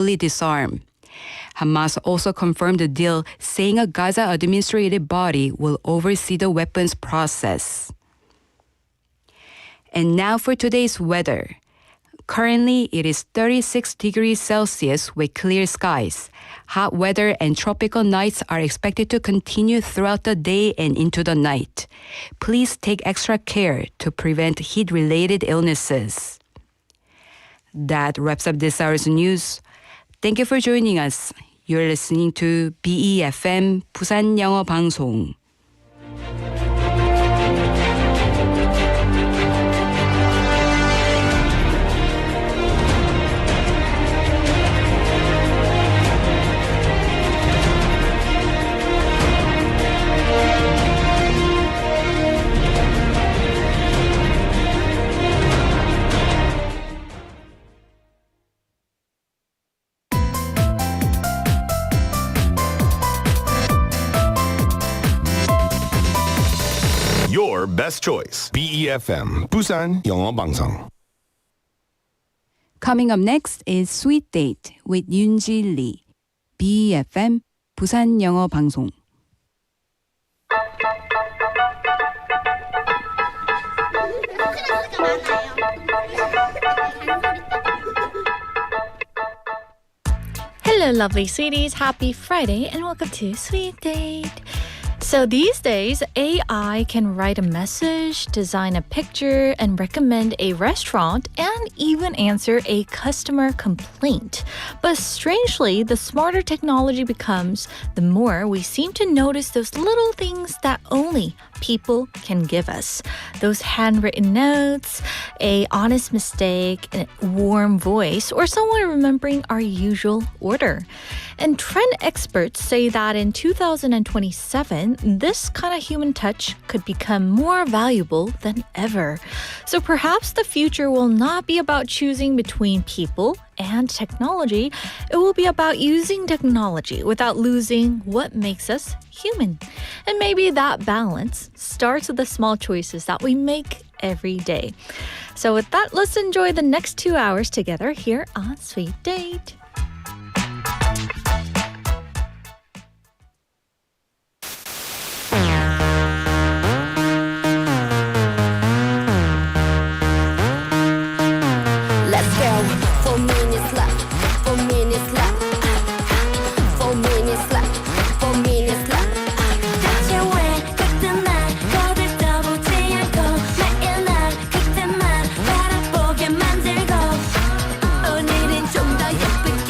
fully disarm. Hamas also confirmed the deal, saying a Gaza administrative body will oversee the weapons process. And now for today's weather. Currently, it is 36 degrees Celsius with clear skies. Hot weather and tropical nights are expected to continue throughout the day and into the night. Please take extra care to prevent heat-related illnesses. That wraps up this hour's news. Thank you for joining us. You're listening to BEFM 부산영어방송. Your best choice. BEFM 부산영어방송. Coming up next is Sweet Date with Yoonji Lee. BEFM 부산영어방송. Hello, lovely sweeties. Happy Friday and welcome to Sweet Date. So these days, AI can write a message, design a picture, and recommend a restaurant, and even answer a customer complaint. But strangely, the smarter technology becomes, the more we seem to notice those little things that only people can give us. Those handwritten notes, a honest mistake, a warm voice, or someone remembering our usual order. And trend experts say that in 2027, this kind of human touch could become more valuable than ever. So perhaps the future will not be about choosing between people and technology. It will be about using technology without losing what makes us human. And maybe that balance starts with the small choices that we make every day. So with that, let's enjoy the next 2 hours together here on Sweet Date. 오늘은 좀 더 예쁘게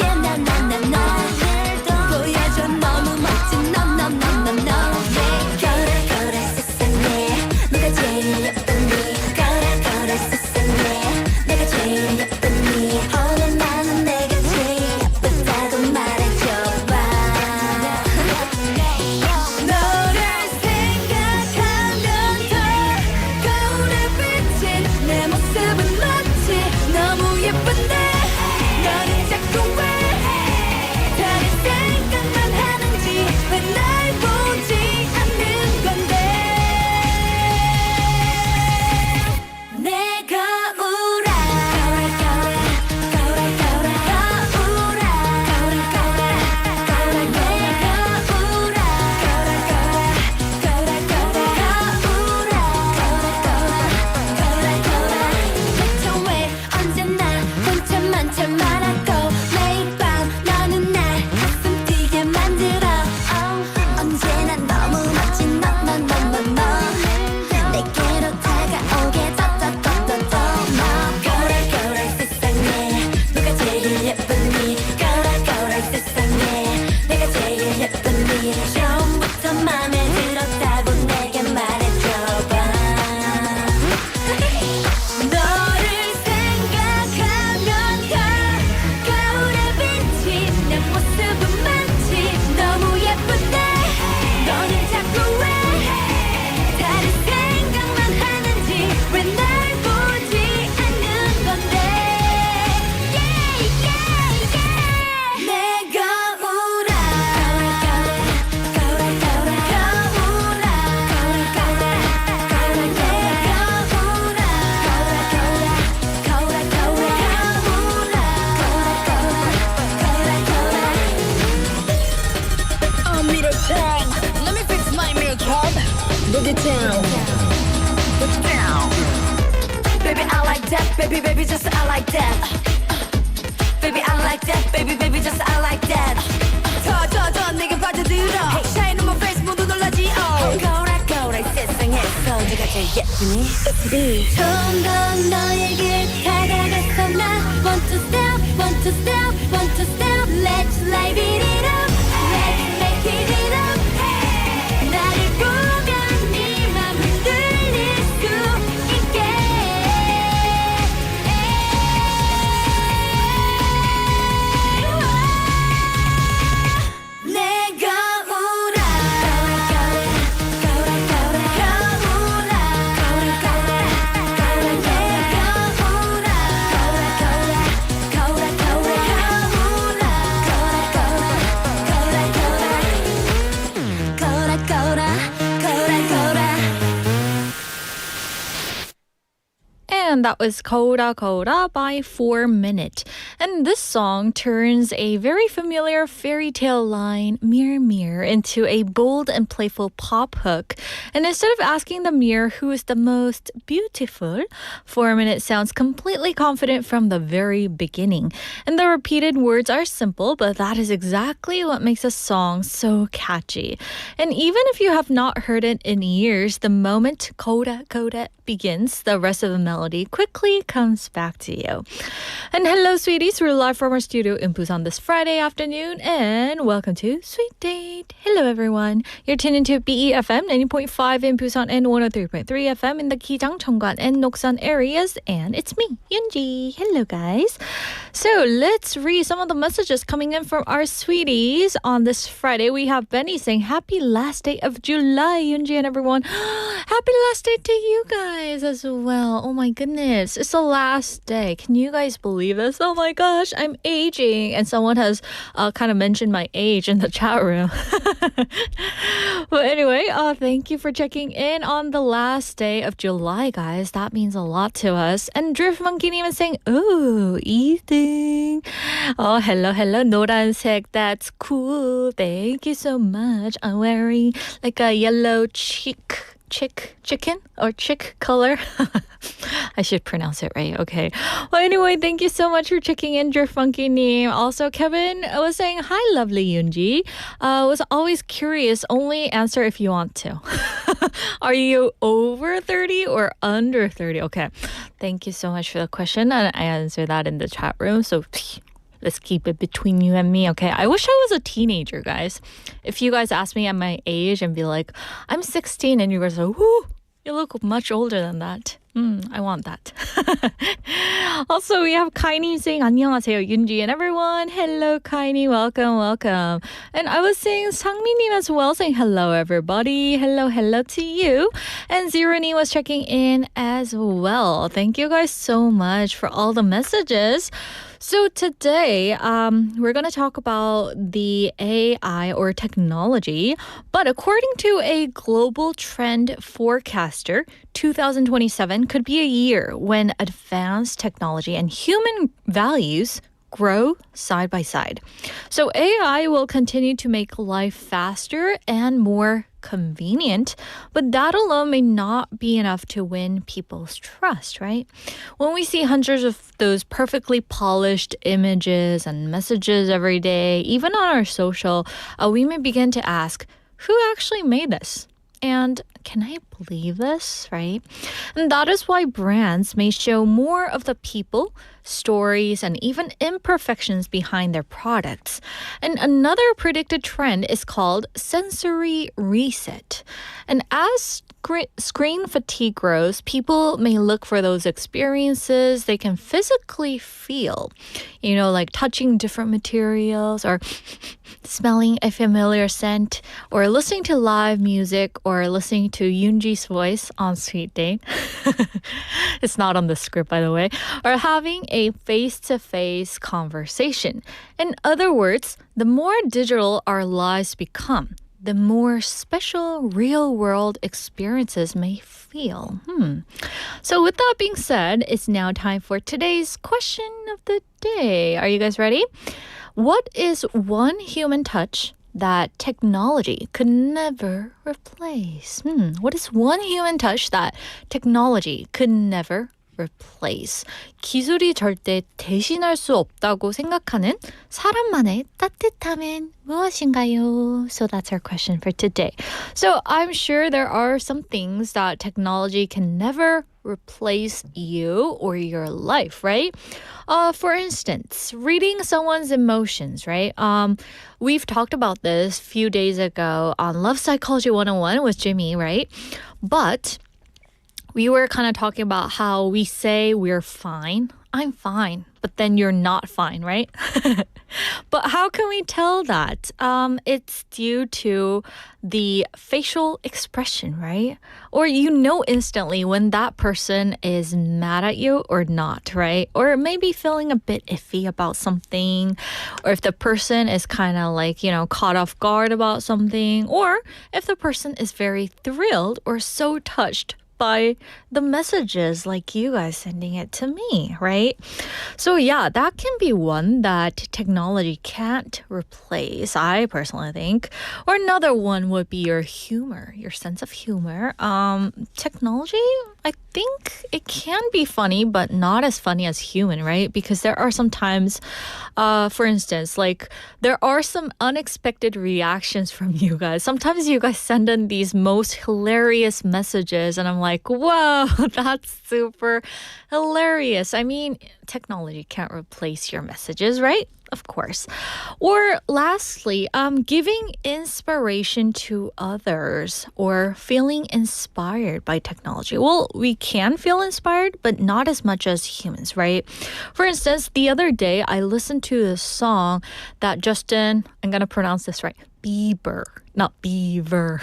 that, baby, baby, just I like that. Baby, I like that, baby, baby, just I like that. 더 내게 빠져들어. Shine on my face, 모두 놀라지. 거울아, 이 세상에서 네가 제일 예쁘니. 좀 더 너에게 다가가서 나 Want to step, want to step, want to step. Let's light it up, let's make it up. 나를 보면 네 맘 흔들릴 수 있게. 내가 오라. And that was Koura Koura by 4 Minute. And this song turns a very familiar fairy tale line, mirror, mirror, into a bold and playful pop hook. And instead of asking the mirror who is the most beautiful, 4 Minute sounds completely confident from the very beginning. And the repeated words are simple, but that is exactly what makes a song so catchy. And even if you have not heard it in years, the moment Koura Koura begins, the rest of the melody quickly comes back to you. And hello, sweeties. We're live from our studio in Busan this Friday afternoon, and welcome to Sweet Date. Hello, everyone. You're tuned into BEFM 90.5 in Busan and 103.3 FM in the Kijang, Cheonggan, and Noksan areas. And it's me, Yoonji. Hello, guys. So let's read some of the messages coming in from our sweeties on this Friday. We have Benny saying, happy last day of July, Yoonji and everyone. Happy last day to you guys as well. Oh my goodness. It's the last day. Can you guys believe this? Oh my gosh, I'm aging. And someone has kind of mentioned my age in the chat room. But anyway, thank you for checking in on the last day of July, guys. That means a lot to us. And Drift Monkey is saying, ooh, evening. Oh, hello. 노란색, that's cool. Thank you so much. I'm wearing like a yellow chicken or chick color. I should pronounce it right. Okay. Well, anyway, thank you so much for checking in, Drift Funky Name. Also, Kevin was saying, hi, lovely Yoonji. Was always curious. Only answer if you want to. Are you over 30 or under 30? Okay. Thank you so much for the question. And I answered that in the chat room. So let's keep it between you and me, okay? I wish I was a teenager, guys. If you guys ask me at my age and be like, I'm 16, and you guys are, whoo, you look much older than that. I want that. Also, we have Kaini saying, 안녕하세요, Yoonji and everyone. Hello, Kaini. Welcome. And I was saying 상미님 as well, saying hello, everybody. Hello to you. And Zironi was checking in as well. Thank you guys so much for all the messages. So today, we're going to talk about the AI or technology. But according to a global trend forecaster, 2027 could be a year when advanced technology and human values grow side by side. So AI will continue to make life faster and more convenient, but that alone may not be enough to win people's trust, right? When we see hundreds of those perfectly polished images and messages every day, even on our social, we may begin to ask, who actually made this? And can I believe this, right? And that is why brands may show more of the people, stories, and even imperfections behind their products. And another predicted trend is called sensory reset. And as screen fatigue grows, people may look for those experiences they can physically feel, like touching different materials or smelling a familiar scent or listening to live music or listening to Yoonji's voice on Sweet Date. It's not on the script, by the way. Or having a face-to-face conversation. In other words, the more digital our lives become, the more special real-world experiences may feel. So with that being said, it's now time for today's question of the day. Are you guys ready? What is one human touch that technology could never replace? What is one human touch that technology could never replace. 기술이 절대 대신할 수 없다고 생각하는 사람만의 따뜻함은 무엇인가요? So that's our question for today. So I'm sure there are some things that technology can never replace you or your life, right? For instance, reading someone's emotions, right? We've talked about this a few days ago on Love Psychology 101 with Jimmy, right? But we were kind of talking about how we say we're fine. I'm fine, but then you're not fine, right? But how can we tell that? It's due to the facial expression, right? Or you know instantly when that person is mad at you or not, right? Or maybe feeling a bit iffy about something, or if the person is kind of like, caught off guard about something, or if the person is very thrilled or so touched by the messages like you guys sending it to me, right? So yeah, that can be one that technology can't replace, I personally think. Or another one would be your humor, your sense of humor. Technology, I think it can be funny, but not as funny as human, right? Because there are some times, for instance, like there are some unexpected reactions from you guys. Sometimes you guys send in these most hilarious messages and I'm like, whoa, that's super hilarious. I mean, technology can't replace your messages, right? Of course. Or lastly, giving inspiration to others or feeling inspired by technology. Well, we can feel inspired, but not as much as humans, right? For instance, the other day, I listened to a song that Justin, I'm going to pronounce this right, Bieber, not Beaver.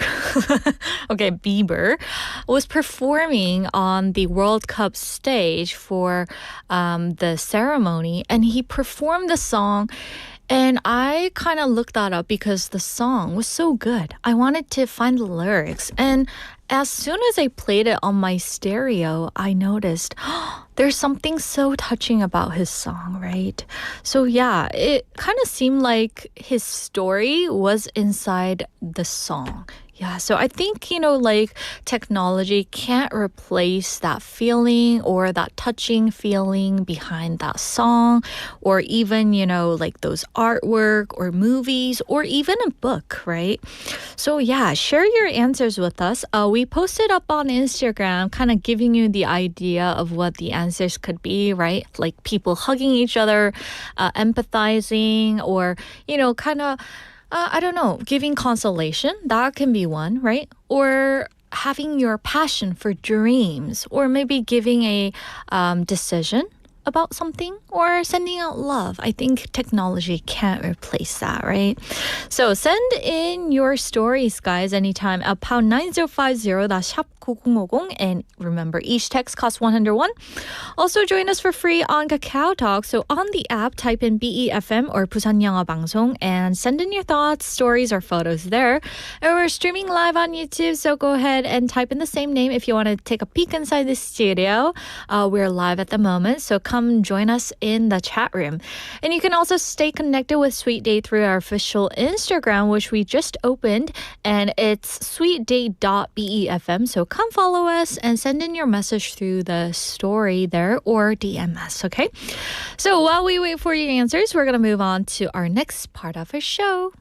Okay, Bieber was performing on the World Cup stage for the ceremony, and he performed the song. And I kind of looked that up because the song was so good. I wanted to find the lyrics. And as soon as I played it on my stereo, I noticed there's something so touching about his song, right? So yeah, it kind of seemed like his story was inside the song. Yeah, so I think, like technology can't replace that feeling or that touching feeling behind that song, or even, like those artwork or movies or even a book, right? So yeah, share your answers with us. We posted up on Instagram kind of giving you the idea of what the answers could be, right? Like people hugging each other, empathizing, or, kind of I don't know, giving consolation, that can be one, right? Or having your passion for dreams, or maybe giving a decision about something, or sending out love. I think technology can't replace that, right? So send in your stories, guys, anytime at pound 9050, that's 샵 9050, and remember, each text costs 101. Also, join us for free on Kakao Talk. So on the app, type in BEFM or 부산영어방송 and send in your thoughts, stories, or photos there. And we're streaming live on YouTube, so go ahead and type in the same name if you want to take a peek inside the studio. We're live at the moment, so come join us in the chat room. And you can also stay connected with Sweet Date through our official Instagram, which we just opened, and it's sweetdate.befm. So come follow us and send in your message through the story there or DM us, okay? So while we wait for your answers, we're going to move on to our next part of our show.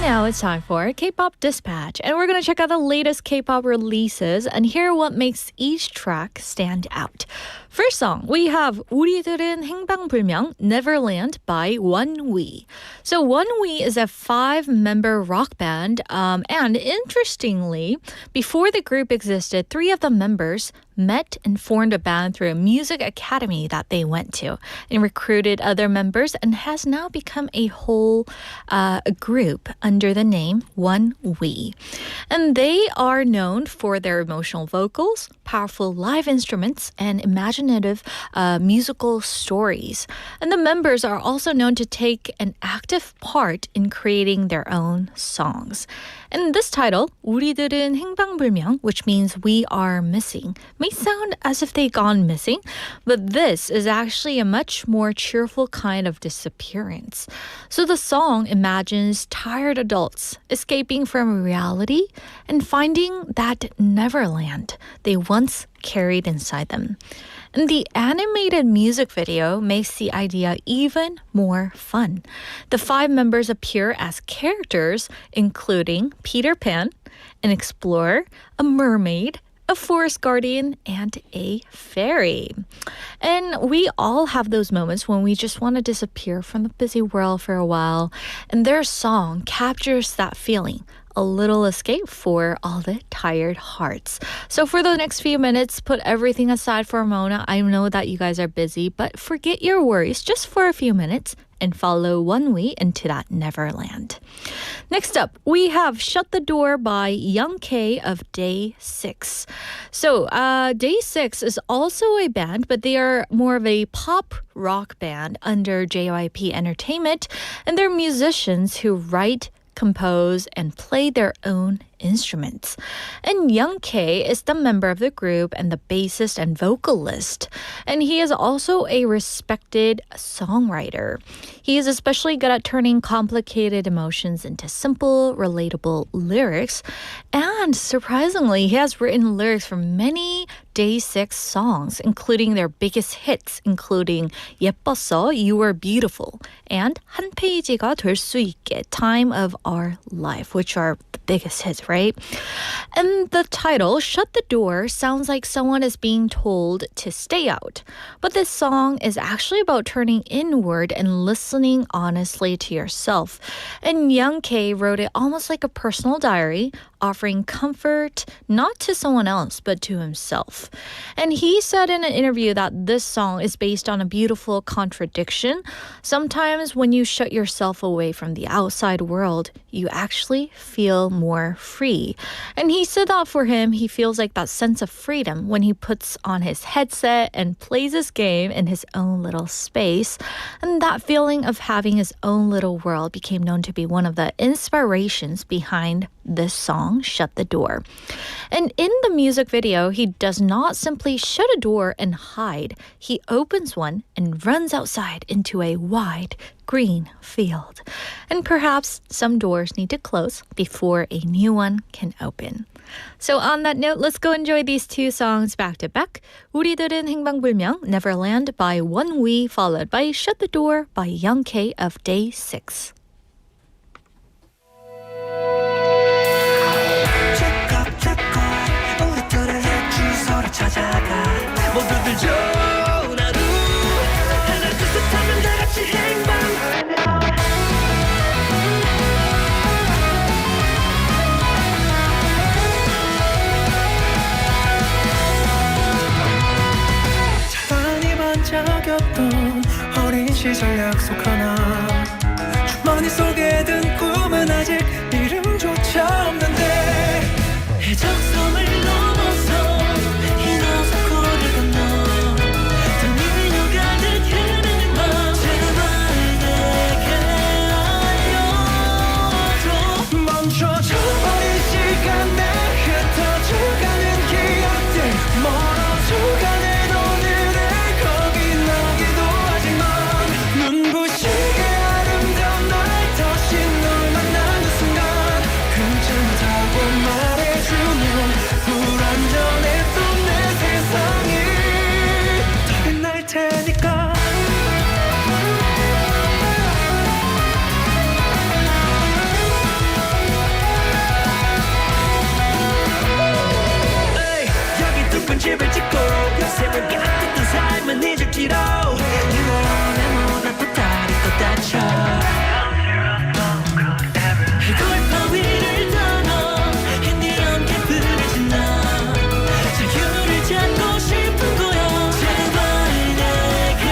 Now it's time for K-pop Dispatch, and we're going to check out the latest K-pop releases and hear what makes each track stand out. First song, we have 우리들은 행방불명, Neverland by ONEWE. So ONEWE is a 5-member rock band, and interestingly, before the group existed, 3 of the members met and formed a band through a music academy that they went to and recruited other members and has now become a whole group under the name ONEWE. And they are known for their emotional vocals, powerful live instruments, and imaginative musical stories. And the members are also known to take an active part in creating their own songs. And this title, 우리들은 행방불명, which means we are missing, may sound as if they've gone missing, but this is actually a much more cheerful kind of disappearance. So the song imagines tired adults escaping from reality and finding that Neverland they once carried inside them. And the animated music video makes the idea even more fun. The 5 members appear as characters, including Peter Pan, an explorer, a mermaid, a forest guardian, and a fairy. And we all have those moments when we just want to disappear from the busy world for a while. And their song captures that feeling. A little escape for all the tired hearts. So for the next few minutes, put everything aside for a moment. I know that you guys are busy, but forget your worries just for a few minutes and follow ONEWE into that Neverland. Next up, we have Shut the Door by Young K of Day 6. So Day 6 is also a band, but they are more of a pop rock band under JYP Entertainment, and they're musicians who write, compose, and play their own instruments. And Young K is the member of the group and the bassist and vocalist. And he is also a respected songwriter. He is especially good at turning complicated emotions into simple, relatable lyrics. And surprisingly, he has written lyrics for many Day 6 songs, including their biggest hits, including 예뻤어, You Were Beautiful, and 한 페이지가 될 수 있게, Time of Our Life, which are the biggest hits, right? And the title, Shut the Door, sounds like someone is being told to stay out. But this song is actually about turning inward and listening honestly to yourself. And Young K wrote it almost like a personal diary, offering comfort not to someone else but to himself. And he said in an interview that this song is based on a beautiful contradiction. Sometimes when you shut yourself away from the outside world, you actually feel more free. And he said that for him, he feels like that sense of freedom when he puts on his headset and plays his game in his own little space. And that feeling of having his own little world became known to be one of the inspirations behind this song, Shut the Door. And in the music video, he does not simply shut a door and hide. He opens one and runs outside into a wide green field. And perhaps some doors need to close before a new one can open. So on that note, let's go enjoy these 2 songs back to back. 우리들은 행방불명, Neverland by ONEWE, followed by Shut the Door by Young K of Day 6. 찾아가 모두들 좋은 하루 하나 둘 셋 하면 다 같이 행방불명 찬란히 반짝였던 어린 시절 약속 하나 주머니 속에 든 꿈은 아직 이름조차 없는데 해적섬을 넘어서 집을 짓고 새벽에 아꼈던 삶은 잊을지도 내 모닥불 다리 또 다쳐 해골 바위를 떠나 핸디 함께 불을 지나 자유를 찾고 싶은 거야 제발 내게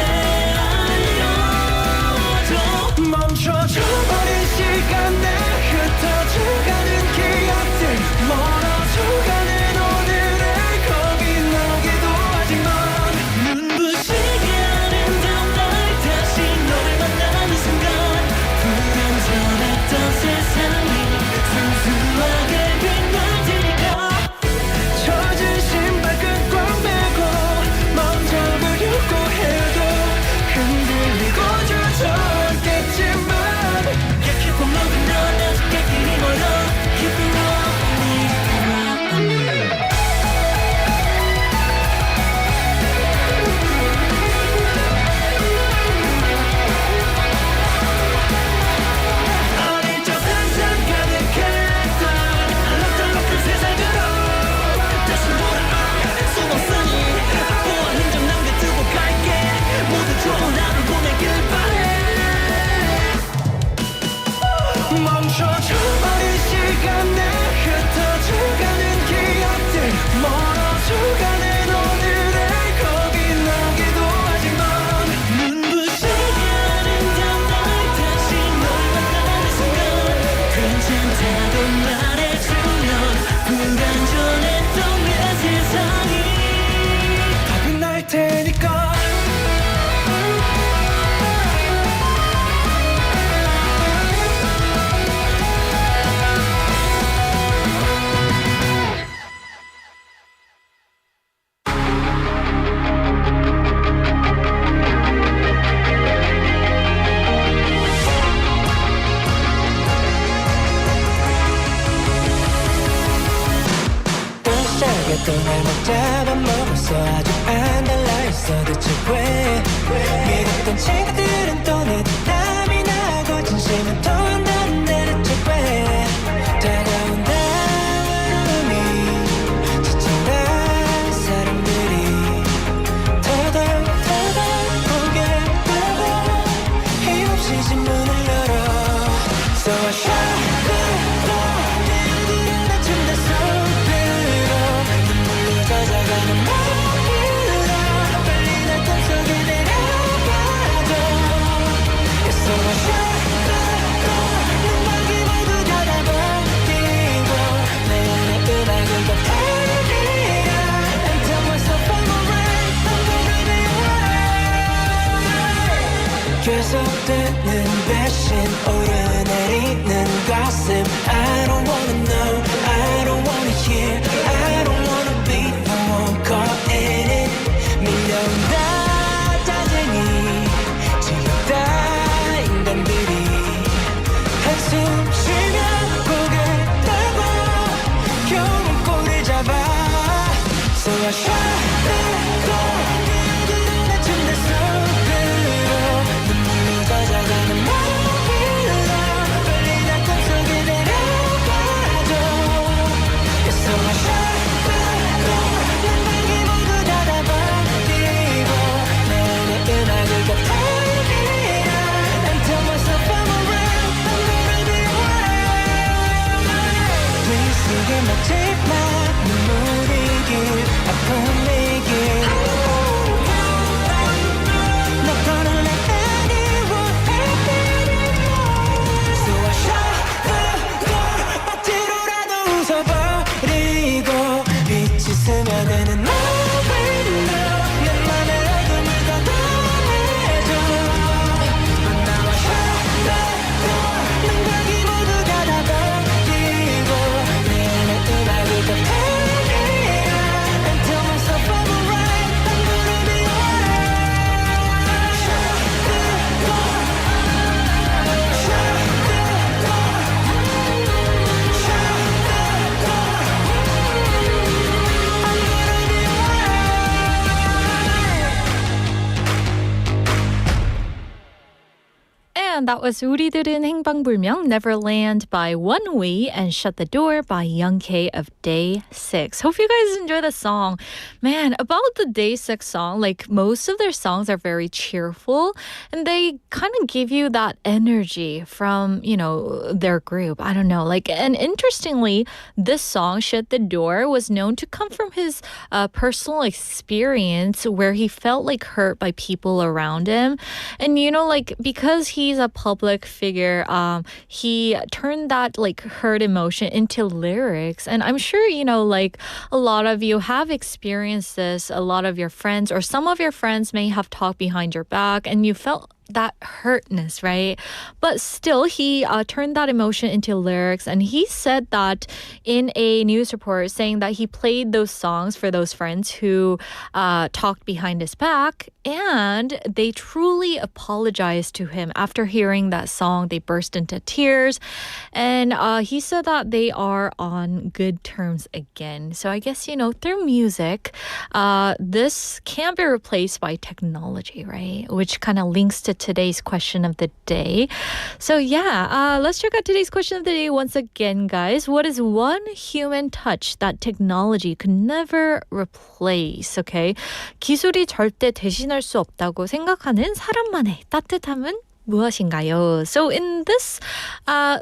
알려줘 멈춰줘버린 시간에 흩어져가는 기억들 멀어져가는 오늘의 눈부시게 또 날 못 잡아먹었어 아주 안 달라있어 대체 왜 믿었던 친구들은 또 내 뒷담이 나고 진심은 또 한다는데 대체 왜 다가온 다음이 지쳐간 사람들이 더더욱 보게 되고 힘없이 질문을 열어 So I shut the door 내 얼굴을 낮춘다 손으로 눈물로 젖어가는 마음으로 빨리 날 꿈속에 내려가줘 So I shut the door 눈밖에 모두 닫아버리고 내 안에 음악을 더 틀리려 And tell myself I'm alright I'm gonna be alright 계속되는 배신 오르내리는 가슴 I don't wanna know I don't wanna hear I don't wanna be the one caught in it 밀려온다 짜증이 지겹다 인간들이 한숨 쉬며 고개 들고 겨우 꼬리 잡아 So I shut the door 내 얼굴을 낮춘다 손으로 눈물로 젖어가는 마음으로 빨리 날 꿈속에 내려가줘 So I shut the door 눈밖에 모두 닫아버리고 내 안에 음악을 더 틀리려 And tell myself I'm alright I'm gonna be alright Please 이게 마지막 눈물이길 아픔이길 Not gonna let anyone hurt me anymore So I shut the door 억지로라도 웃어버리고 빛이 스며드는 마음으로 내 맘의 어둠을 걷어내줘 But now I shut the door 눈밖이 모두 닫아버리고 내 안에 음악을 더 틀리려 And tell myself I'm alright I'm gonna be alright Shut the door Shut the door Shut the door I'm gonna be alright And that was 우리들은 행방불명 Neverland by ONEWE and Shut the Door by Young K of Day 6. Hope you guys enjoy the song. Man, about the Day 6 song, like most of their songs are very cheerful and they kind of give you that energy from, you know, their group. I don't know. Like, and interestingly, this song, Shut the Door, was known to come from his personal experience where he felt like hurt by people around him. And, you know, like, because he's a public figure, he turned that like hurt emotion into lyrics. And I'm sure, you know, like a lot of you have experienced this. A lot of your friends or some of your friends may have talked behind your back and you felt that hurtness, right? But still, he turned that emotion into lyrics. And he said that in a news report saying that he played those songs for those friends who talked behind his back. And they truly apologized to him. After hearing that song, they burst into tears. And he said that they are on good terms again. So I guess, you know, through music, this can't be replaced by technology, right? Which kind of links to today's question of the day. So yeah, let's check out today's question of the day once again, guys. What is one human touch that technology could never replace? Okay. 기술이 절대 대신할 수 없다고 생각하는 사람만의 따뜻함은 무엇인가요? So in this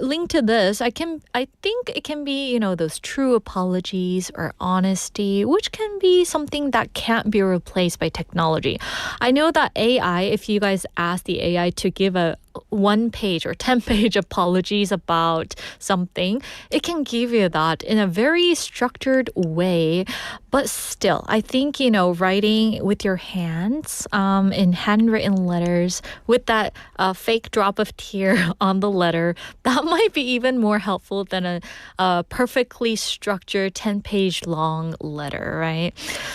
link to this, I think it can be, you know, those true apologies or honesty, which can be something that can't be replaced by technology. I know that AI, if you guys ask the AI to give a 1-page or 10-page apologies about something, it can give you that in a very structured way. But still, I think, you know, writing with your hands in handwritten letters with that fake drop of tear on the letter, that might be even more helpful than a perfectly structured 10-page long letter, right?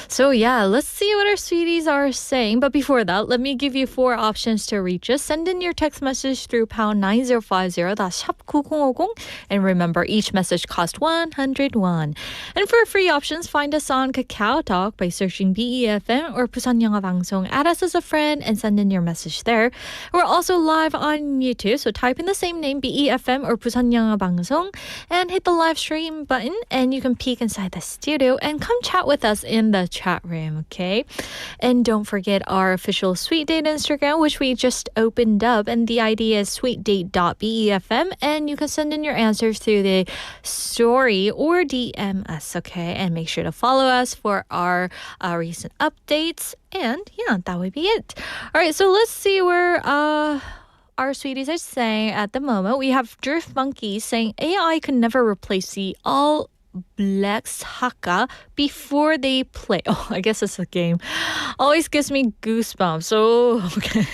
So yeah, let's see what our sweeties are saying. But before that, let me give you 4 options to reach us. Send in your text message through pound 9050, that's 샵 9050. And remember, each message costs 100 won. And for free options, find us on Kakao Talk by searching BEFM or 부산영어방송. Add us as a friend and send in your message there. We're also live on YouTube, so type in the same name, BEFM or 부산영어방송, and hit the live stream button, and you can peek inside the studio and come chat with us in the chat room, okay? And don't forget our official Sweet Date Instagram, which we just opened up, and the ID is sweetdate.befm, and you can send in your answers through the story or DM us, okay? And make sure to follow us for our recent updates, and yeah, that would be it. All right, so let's see where our sweeties are saying at the moment. We have Drift Monkey saying AI can never replace the all Blacks Haka before they play. Oh, I guess it's a game. Always gives me goosebumps. So, okay.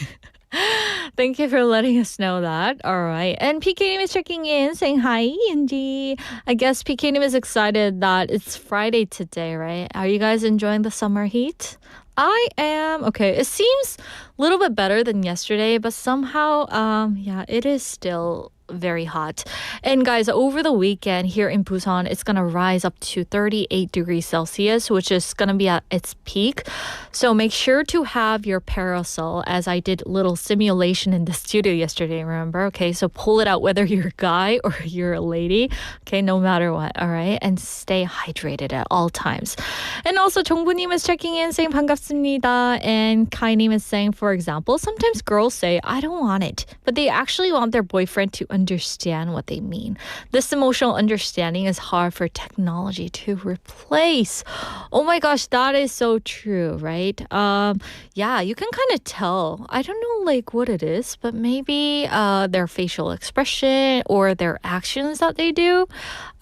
Thank you for letting us know that. All right. And PK님 is checking in saying hi, Indy. I guess PK님 is excited that it's Friday today, right? Are you guys enjoying the summer heat? I am. Okay, it seems a little bit better than yesterday, but somehow, yeah, it is still very hot. And guys, over the weekend here in Busan, it's going to rise up to 38 degrees Celsius, which is going to be at its peak. So make sure to have your parasol, as I did a little simulation in the studio yesterday, remember? Okay, so pull it out whether you're a guy or you're a lady. Okay, no matter what, all right? And stay hydrated at all times. And also, 정부님 is checking in saying 반갑습니다. And Kai님 is saying, for example, sometimes girls say, I don't want it, but they actually want their boyfriend to understand what they mean. This emotional understanding is hard for technology to replace. Oh my gosh, that is so true, right? Yeah, you can kind of tell. I don't know like what it is, but maybe their facial expression or their actions that they do.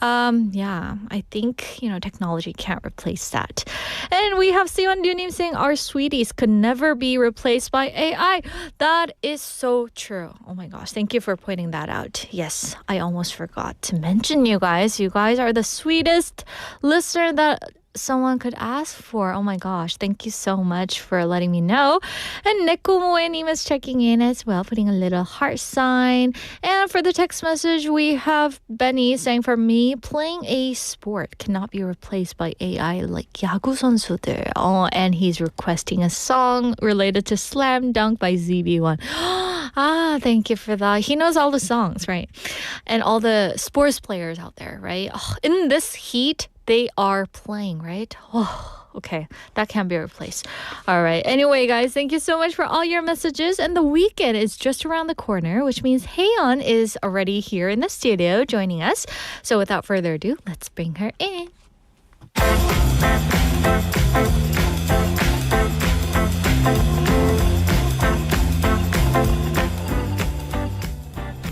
Yeah, I think, technology can't replace that. And we have Siwon Dunim saying our sweeties could never be replaced by AI. That is so true. Oh my gosh, thank you for pointing that out. Yes, I almost forgot to mention you guys. You guys are the sweetest listener that someone could ask for. Oh my gosh, thank you so much for letting me know. And Nekomoenim is checking in as well, putting a little heart sign. And for the text message, we have Benny saying, for me, playing a sport cannot be replaced by AI like 야구 선수들. Oh, and he's requesting a song related to Slam Dunk by ZB1. Thank you for that. He knows all the songs, right? And all the sports players out there, right? Oh, in this heat, they are playing, right? Oh, okay. That can't be replaced. All right. Anyway, guys, thank you so much for all your messages. And the weekend is just around the corner, which means Haeyeon is already here in the studio joining us. So without further ado, let's bring her in.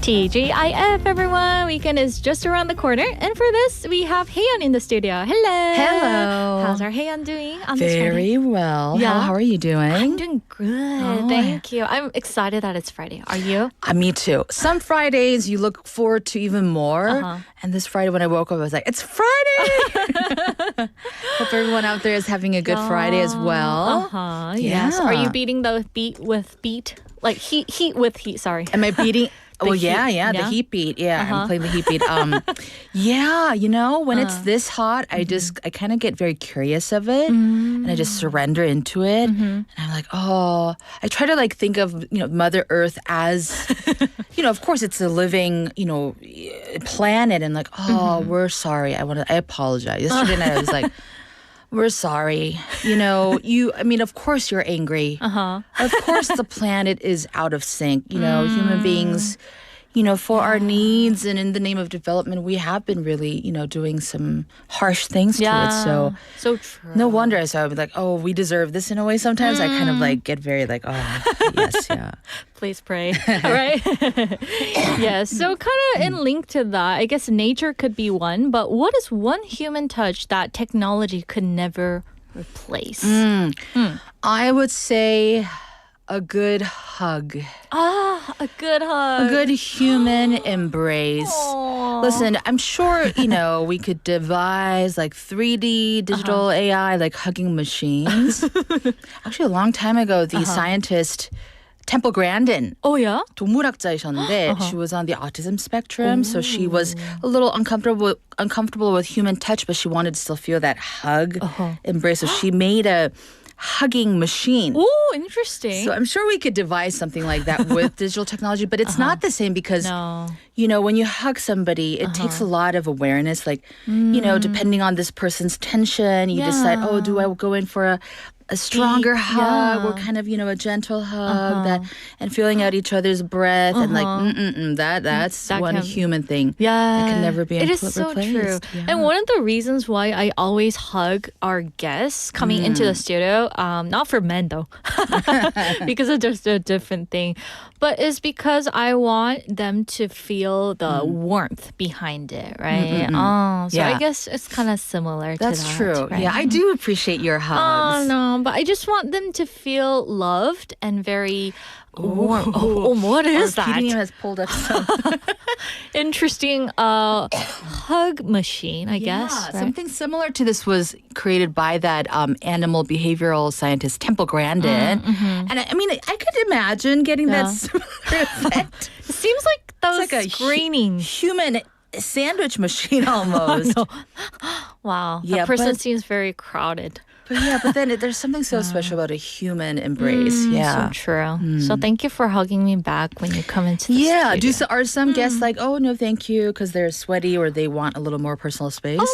TGIF, everyone. Weekend is just around the corner. And for this, we have Haeyeon in the studio. Hello. Hello. How's our Haeyeon doing on this Friday? Very well. Yeah. How are you doing? I'm doing good. Thank you. I'm excited that it's Friday. Are you? Me too. Some Fridays you look forward to even more. And this Friday when I woke up, I was like, it's Friday! Hope everyone out there is having a good Friday as well. Yes. Yeah. Are you beating the beat with beat? Like heat with heat, sorry. Am I beating... Oh, heat, yeah, the heat beat. Yeah, I'm playing the heat beat. Yeah, when it's this hot, I kind of get very curious of it and I just surrender into it. And I'm like, oh, I try to like think of, Mother Earth as, of course it's a living, planet and like, oh, we're sorry. I apologize. Yesterday night I was like, we're sorry. Of course you're angry. Of course the planet is out of sync. Human beings, for our needs and in the name of development, we have been really, doing some harsh things to it. So true. No wonder. So I was like, oh, we deserve this in a way. Sometimes I kind of like get very like, oh, yes, yeah. Please pray. All right. Yes. So kind of in link to that, I guess nature could be one, but what is one human touch that technology could never replace? I would say a good hug. A good hug. A good human embrace. Aww. Listen, I'm sure, we could devise like 3D digital AI, like hugging machines. Actually, a long time ago, the scientist Temple Grandin. Oh, yeah? 동물학자이셨는데 she was on the autism spectrum, so she was a little uncomfortable with human touch, but she wanted to still feel that hug embrace. So she made a hugging machine. Oh, interesting. So I'm sure we could devise something like that with digital technology, but it's not the same because, you know, when you hug somebody, it takes a lot of awareness. Like, you know, depending on this person's tension, you decide, oh, do I go in for a stronger hug or kind of, you know, a gentle hug that and feeling out each other's breath and like that's That one can- human thing Yeah. that can never be It is replaced. so true. Yeah. And one of the reasons why I always hug our guests coming into the studio, not for men though, because it's just a different thing, but is because I want them to feel the warmth behind it, right? Oh, so Yeah. I guess it's kind of similar to That's that. true. Right? Yeah, I do appreciate your Oh, hugs. no, but I just want them to feel loved and very warm. Oh, what is that? PDM has pulled up some. Interesting hug machine, I guess. Yeah, Right? something similar to this was created by that animal behavioral scientist Temple Grandin. And I mean, I could imagine getting that similar effect. It seems like those It's like a screening. human sandwich machine almost. Wow, Yeah, the person but- seems very crowded. But then there's something so special about a human embrace. Yeah. So true. So thank you for hugging me back when you come into the Yeah. studio. Are some guests like, oh, no, thank you, because they're sweaty or they want a little more personal space?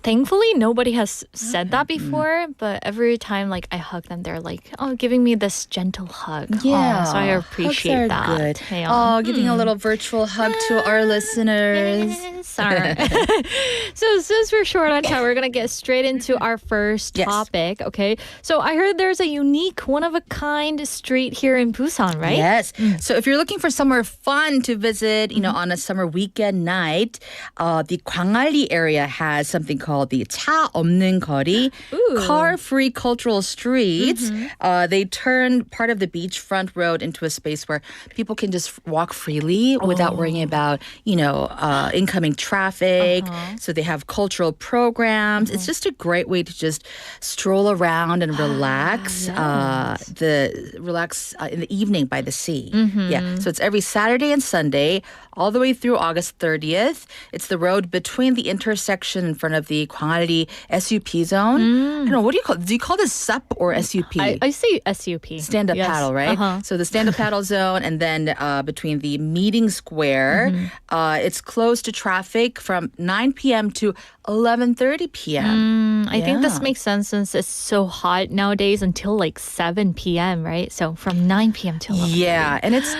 Thankfully, nobody has said that before, but every time like I hug them, they're like, oh, giving me this gentle hug. Yeah. So I appreciate Hugs are that. good. Yeah. Oh, giving a little virtual hug to our listeners. Sorry. So since we're short on time, we're going to get straight into our first Yes. topic, okay? So I heard there's a unique, one-of-a-kind street here in Busan, right? Yes. So if you're looking for somewhere fun to visit, you know, on a summer weekend night, the Gwangalli area has something called the 차 없는 거리, car-free cultural streets. They turn part of the beachfront road into a space where people can just walk freely without worrying about, you know, incoming traffic. So they have cultural programs. It's just a great way to just stroll around and relax. Relax in the evening by the sea. Yeah. So it's every Saturday and Sunday, all the way through August 30th. It's the road between the intersection in front of the Gwangalli SUP zone. I don't know, what do you call it? Do you call this SUP or SUP? I say SUP. Stand-up Yes. paddle, right? So the stand-up paddle zone, and then between the meeting square, it's closed to traffic from 9 p.m. to 11:30 p.m. I think this Yeah. makes sense since it's so hot nowadays until like 7 p.m., right? So from 9 p.m. till 11. Yeah, and it's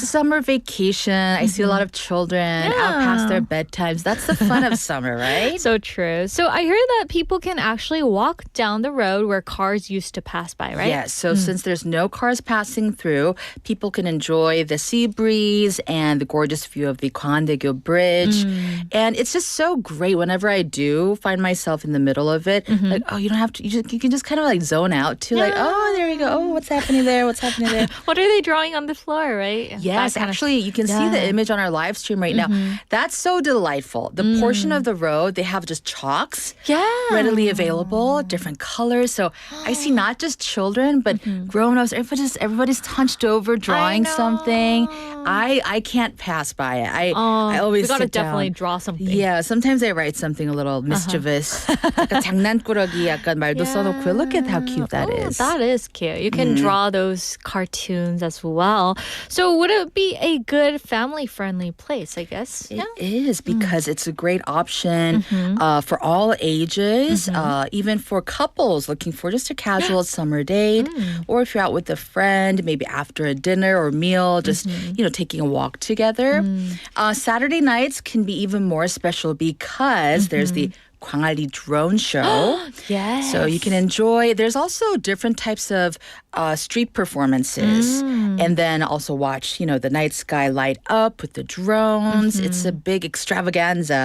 summer vacation. I see a lot of children out past their bedtimes. That's the fun of summer, right? So true. So I heard that people can actually walk down the road where cars used to pass by, right? Yeah, so since there's no cars passing through, people can enjoy the sea breeze and the gorgeous view of the Gwandaegyo Bridge. And it's just so great whenever I do find myself in the middle of it. Like, oh, you don't have to, you can just kind of like zone out to like, oh, there we go. Oh, what's happening there? What's happening there? What are they drawing on the floor, right? Yes, That kind of- actually, you can see the image on our live stream right now. That's so delightful. The portion of the road, they have just chalks readily available, different colors. So I see not just children, but grown-ups. Everybody's hunched over drawing something. I can't pass by it. I always we gotta sit down. definitely draw something. Yeah, sometimes I write something a little mischievous. 약간 장난꾸러기 약간 말도 써놓고. Look at how cute that is. That is cute. You can draw those cartoons as well. So would it be a good family-friendly place, I guess? It is because it's a great option for all ages, even for couples looking for just a casual summer date, or if you're out with a friend, maybe after a dinner or meal, just taking a walk together. Saturday nights can be even more special because there's the Gwangalli drone show. Yes. So you can enjoy. There's also different types of street performances, and then also watch, the night sky light up with the drones. It's a big extravaganza.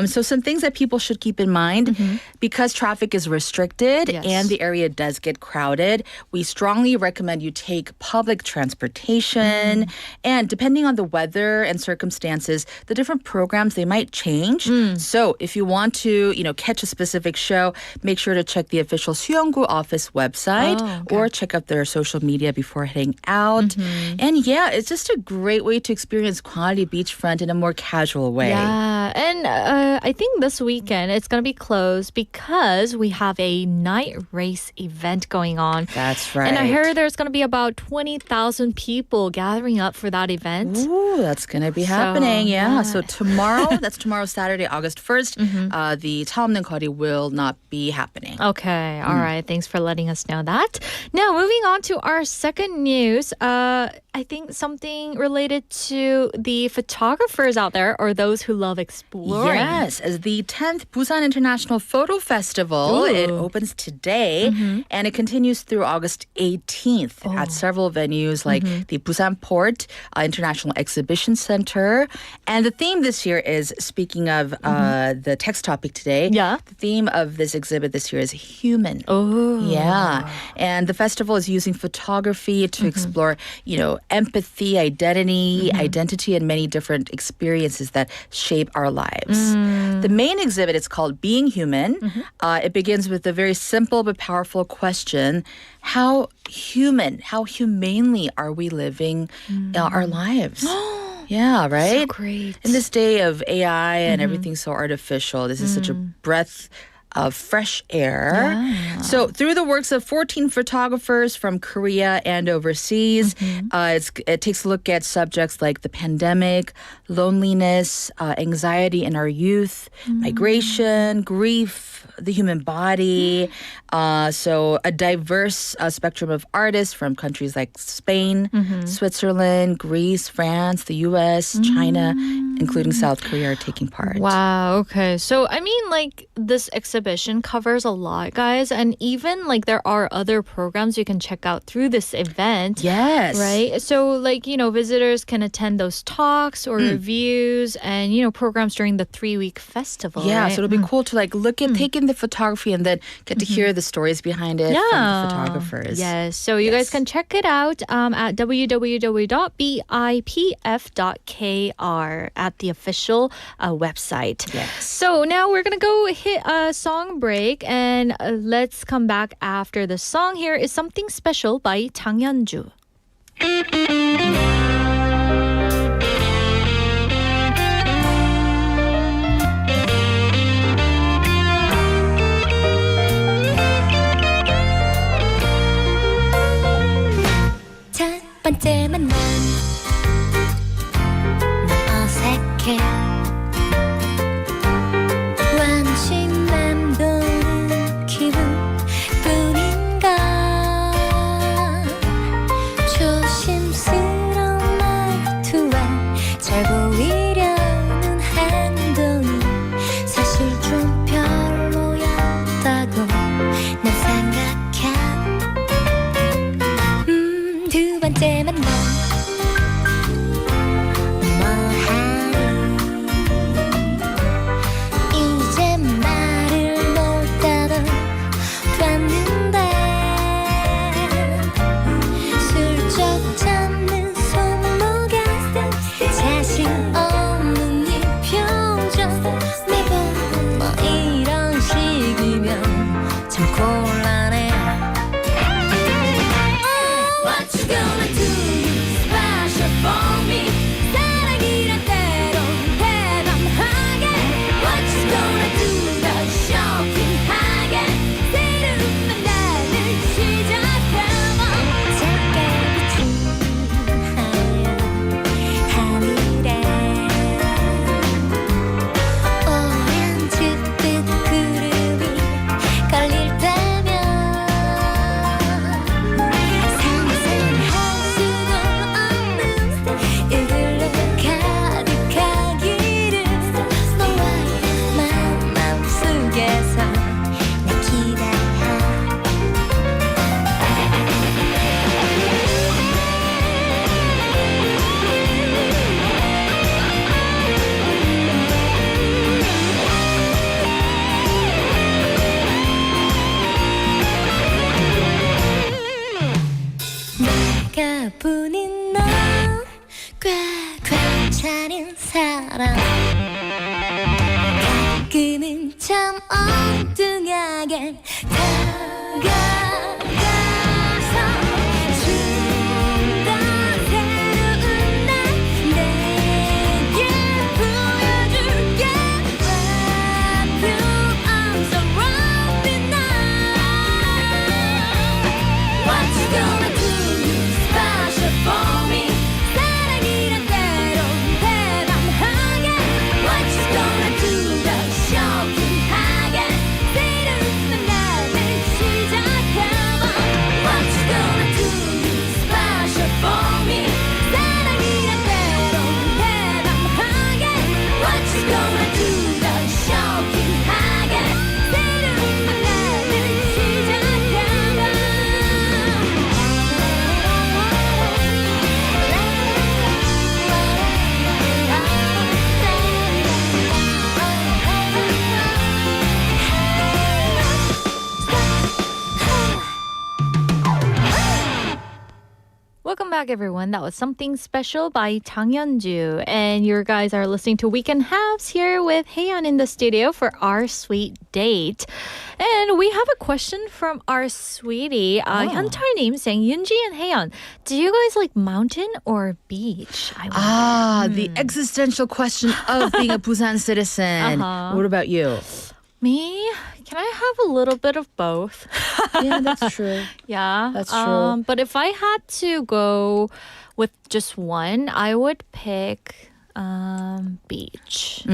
So some things that people should keep in mind because traffic is restricted and the area does get crowded. We strongly recommend you take public transportation, and depending on the weather and circumstances, the different programs they might change. So if you want to, catch a specific show, make sure to check the official Suyeonggu office website or check out their social media before heading out. And yeah, it's just a great way to experience quality beachfront in a more casual way. Yeah, and I think this weekend it's going to be closed because we have a night race event going on. That's right. And I heard there's going to be about 20,000 people gathering up for that event. Ooh, that's going to be happening. Yeah. yeah. So tomorrow, that's tomorrow, Saturday, August 1st, the Taomneung Kori will not be happening. Okay, all right. Thanks for letting us know that. Now, moving on to our second news. I think something related to the photographers out there or those who love exploring. Yes, as the 10th Busan International Photo Festival, it opens today and it continues through August 18th at several venues like the Busan Port International Exhibition Center. And the theme this year is, speaking of the text topic today, the theme of this exhibit this year is human. Oh. Yeah. And the festival is using photography to explore, empathy, identity, and many different experiences that shape our lives. The main exhibit is called Being Human. It begins with a very simple but powerful question. How humanely are we living our lives? Yeah, right? So great. In this day of AI and everything so artificial, this is such a breath of fresh air. Yeah. So through the works of 14 photographers from Korea and overseas, it takes a look at subjects like the pandemic, loneliness, anxiety in our youth, migration, grief, the human body. So a diverse spectrum of artists from countries like Spain, Switzerland, Greece, France, the US, China, including South Korea are taking part. Wow, okay. So, I mean, like, this exhibition covers a lot, guys. And even, like, there are other programs you can check out through this event. Yes. Right? So, like, visitors can attend those talks or reviews and, programs during the 3-week festival. Yeah, right? so it'll be cool to, like, take in the photography and then get to hear the stories behind it from the photographers. Yes. So you guys can check it out at www.bipf.kr at the official website. Yes. So now we're going to go hit a song break and let's come back after the song. Here is Something Special by 장현주. 첫 번째 만남 난 어색해 관심 맴도는 기분뿐인가 조심스러운 말투와 잘 보이려는 행동이 사실 좀 별로였다고 난 생각해 두 번째 만남 뭐하니 이제 말을 못하도 됐는데 슬쩍 잡는 손목에서 자신 없는 이 표정 매번 뭐 이런 식이면 참 곤란해 What you gonna do? Special for me. 사랑이란 때론 대담하게. What you gonna do? 더 쇼킹하게. 새로운 만남을 시작해봐. 작게 비친 하얀 하늘에 오렌지빛 구름이 걸릴 때면 상상할 수도 없는 이들로 가득하기를 너와의 만남 속에서 나 기대해 내가 보는 넌 꽤 괜찮은 사람 가끔은 참 엉뚱하게 다가갔어 back, everyone. That was Something Special by Jang Hyunju. And you guys are listening to Weekend Haps here with Haeyeon in the studio for our sweet date. And we have a question from our sweetie, 현철님, saying, Yoonji and Haeyeon, do you guys like mountain or beach? The existential question of being a Busan citizen. What about you? Me? Can I have a little bit of both? Yeah, that's true. Yeah. That's true. But if I had to go with just one, I would pick beach.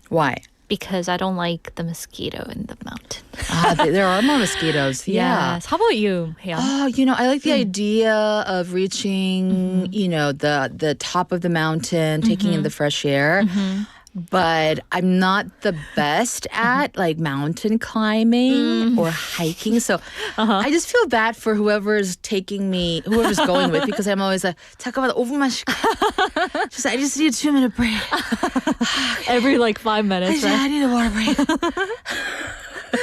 Why? Because I don't like the mosquito in the mountain. There are more mosquitoes. Yeah. Yes. How about you, Haeyeon? Oh, I like the idea of reaching, the top of the mountain, taking in the fresh air. But I'm not the best at like mountain climbing or hiking. So I just feel bad for whoever's going with, because I'm always like, 잠깐만 5분만 쉬고. I just need a 2-minute break. Every like 5 minutes, right? I need a water break.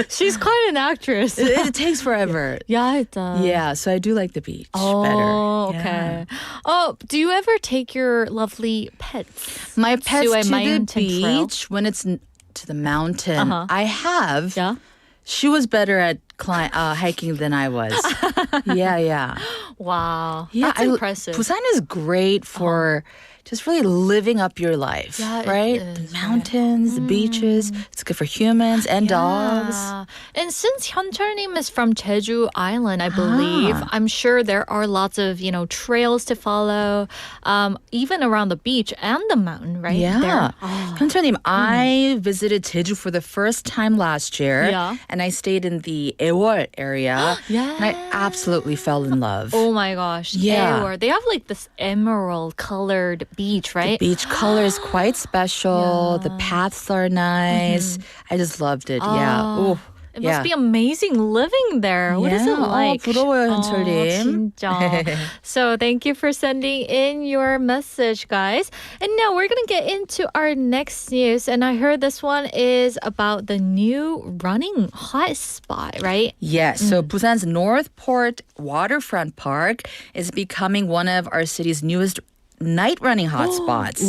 She's quite an actress. It takes forever. Yeah, it does. Yeah, so I do like the beach better. Oh, okay. Oh, do you ever take your lovely pets? My pets to to the mountain beach trail? when it's to the mountain. I have. Yeah. She was better at hiking than I was. Yeah. Wow. Yeah, That's impressive. Busan is great for just really living up your life, Yeah, right? it is, the mountains, the beaches. It's good for humans and dogs. And since Hyunchul님 is from Jeju Island, I believe, I'm sure there are lots of, trails to follow, even around the beach and the mountain, right? Yeah. There. 현철님, I visited Jeju for the first time last year. Yeah. And I stayed in the Aewol area. Yeah. And I absolutely fell in love. Oh my gosh. Yeah. Eeyore. They have like this emerald colored beach, right? The beach color is quite special. The paths are nice. I just loved it. Yeah. Ooh. It must be amazing living there. What is it like? 부러워요, 현철님. 진짜. So thank you for sending in your message, guys. And now we're going to get into our next news. And I heard this one is about the new running hot spot, right? Yes. So Busan's Northport Waterfront Park is becoming one of our city's newest night running hotspots.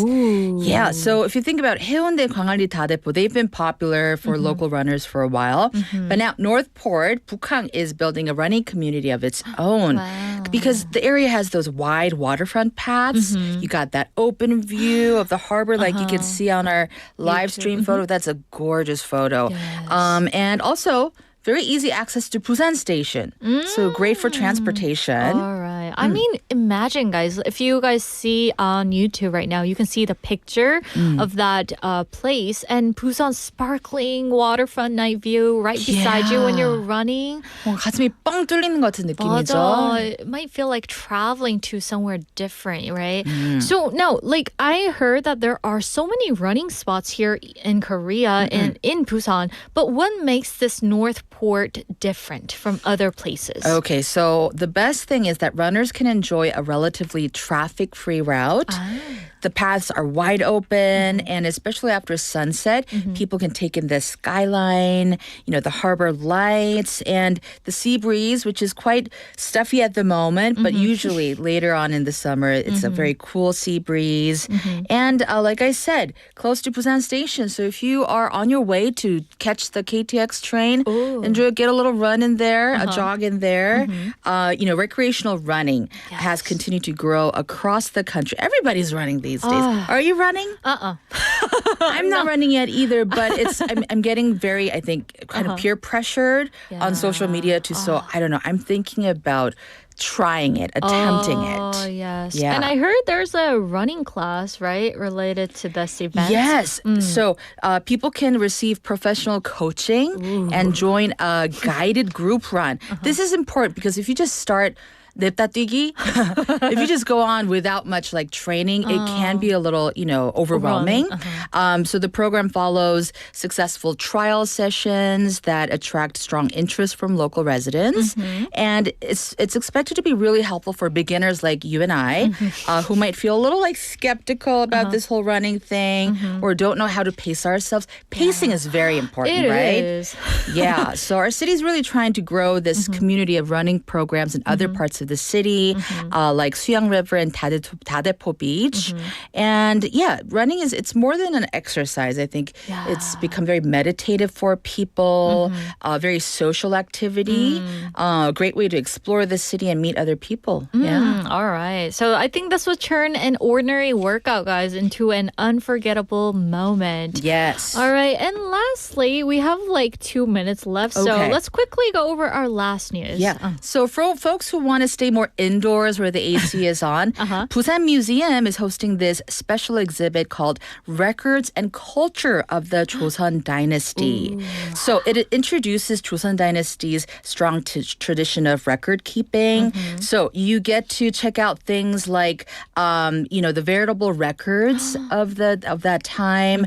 Yeah, so if you think about 해운대, 광안리, 다대포, they've been popular for local runners for a while. But now Northport, Bukang is building a running community of its own. Wow. Because the area has those wide waterfront paths. You got that open view of the harbor like you can see on our live stream photo. That's a gorgeous photo. Yes. And also very easy access to Busan Station. So great for transportation. All right. I mean, imagine, guys, if you guys see on YouTube right now, you can see the picture of that place and Busan's sparkling waterfront night view right beside you when you're running. 가슴이 뻥 뚫리는 것 같은 느낌이죠. 맞아. It might feel like traveling to somewhere different, right? So now, like I heard that there are so many running spots here in Korea and in Busan, but what makes this Northport different from other places? Okay, so the best thing is that runners can enjoy a relatively traffic-free route. The paths are wide open, and especially after sunset, people can take in the skyline, the harbor lights, and the sea breeze, which is quite stuffy at the moment, but usually later on in the summer, it's a very cool sea breeze. And like I said, close to Busan Station, so if you are on your way to catch the KTX train, get a little run in there, a jog in there. Recreational running has continued to grow across the country. Everybody's running these days. Are you running? I'm not running yet either, but I'm getting very, I think, kind of peer pressured on social media too. So I don't know. I'm thinking about trying it, attempting it. Oh, yes. Yeah. And I heard there's a running class, right, related to this event? Yes. So people can receive professional coaching and join a guided group run. This is important because if you just start 냅다 뛰기, if you just go on without much like training, it can be a little, overwhelming. So the program follows successful trial sessions that attract strong interest from local residents. And it's expected to be really helpful for beginners like you and I who might feel a little like skeptical about this whole running thing or don't know how to pace ourselves. Pacing is very important, right? It is. Yeah. So our city's really trying to grow this community of running programs in other parts of the city, like Suyang River and Dadepo Beach. And yeah, running it's more than an exercise. I think it's become very meditative for people, very social activity, a great way to explore the city and meet other people. Yeah. All right. So I think this would turn an ordinary workout, guys, into an unforgettable moment. Yes. All right. And lastly, we have like 2 minutes left. So let's quickly go over our last news. Yeah. So for folks who want to stay more indoors where the AC is on, Busan Museum is hosting this special exhibit called Records and Culture of the Joseon Dynasty. So it introduces Joseon Dynasty's strong tradition of record keeping. So you get to check out things like, the veritable records of that time.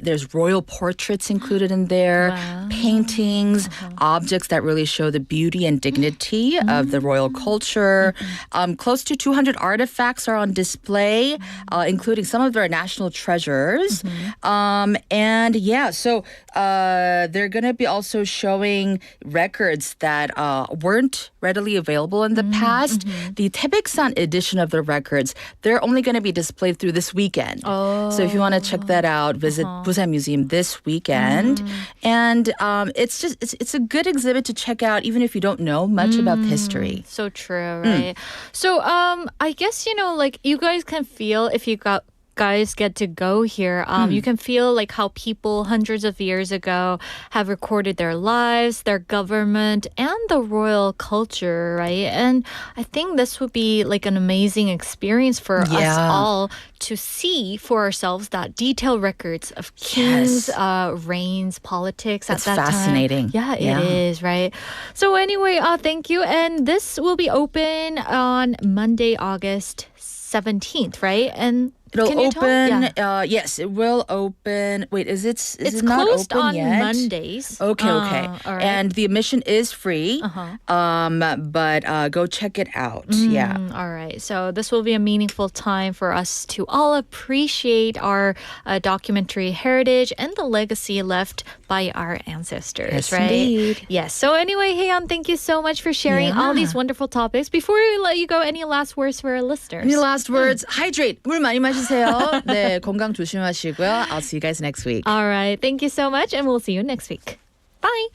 There's royal portraits included in there, paintings, objects that really show the beauty and dignity of the royal culture. Close to 200 artifacts are on display, including some of their national treasures. And yeah, so they're going to be also showing records that weren't readily available in the past. The Taebeksan edition of the records, they're only going to be displayed through this weekend. So if you want to check that out, visit Busan Museum this weekend. And it's a good exhibit to check out even if you don't know much about history. So true, right? So I guess, like you guys can feel if you guys get to go here, you can feel like how people hundreds of years ago have recorded their lives, their government, and the royal culture, right? And I think this would be like an amazing experience for us all to see for ourselves that detailed records of kings, reigns, politics at that time. It's fascinating. Yeah, it is, right? So anyway, thank you. And this will be open on Monday, August 17th, right? And it'll open. Yes, it will open. Wait, is it not closed open on yet? Mondays. Okay. All right. And the admission is free. But go check it out. Yeah. All right. So this will be a meaningful time for us to all appreciate our documentary heritage and the legacy left by our ancestors, Yes, right? indeed. Yes. So anyway, Haeyeon, thank you so much for sharing all these wonderful topics. Before we let you go, any last words for our listeners? Any last words? Hydrate. 물 많이 마시세요. 네, 건강 조심하시고요. I'll see you guys next week. All right. Thank you so much, and we'll see you next week. Bye.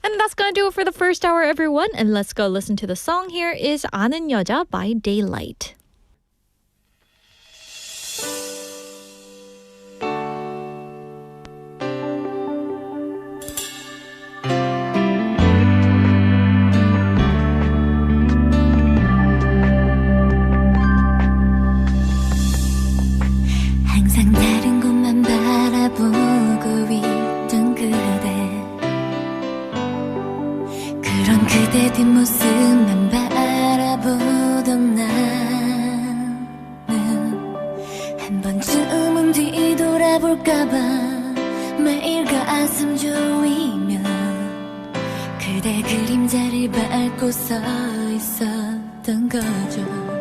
And that's going to do it for the first hour, everyone. And let's go listen to the song. Here is 아는 여자 by Daylight. 항상 다른 곳만 바라보고 있던 그대 그런 그대 뒷모습만 바라보던 나는 한 번쯤은 뒤돌아볼까봐 매일 가슴 조이며 그대 그림자를 밟고 서 있었던 거죠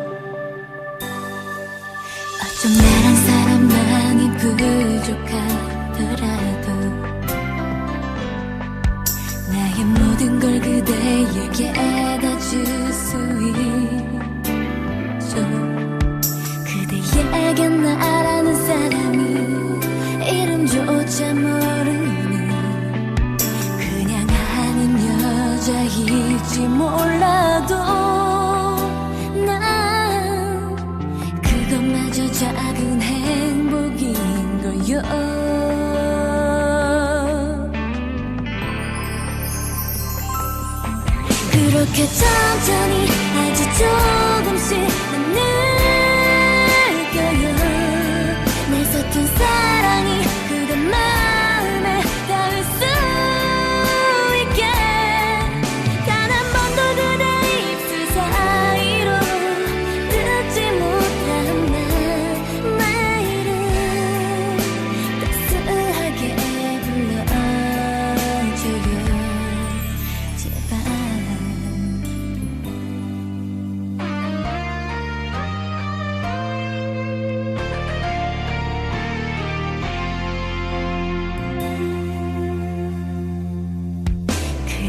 좀 나란 사람만이 부족하더라도 나의 모든 걸 그대에게 다 줄 수 있죠 그대에게 나라는 사람이 이름조차 모르는 그냥 아는 여자일지 몰라도 그것마저 작은 행복인걸요 그렇게 천천히 아주 조금씩 느껴요 내 서툰 사랑이 그대 마음에 닿을 수 있게 단 한 번도 그대 입술 사이로 듣지 못한 나 내일은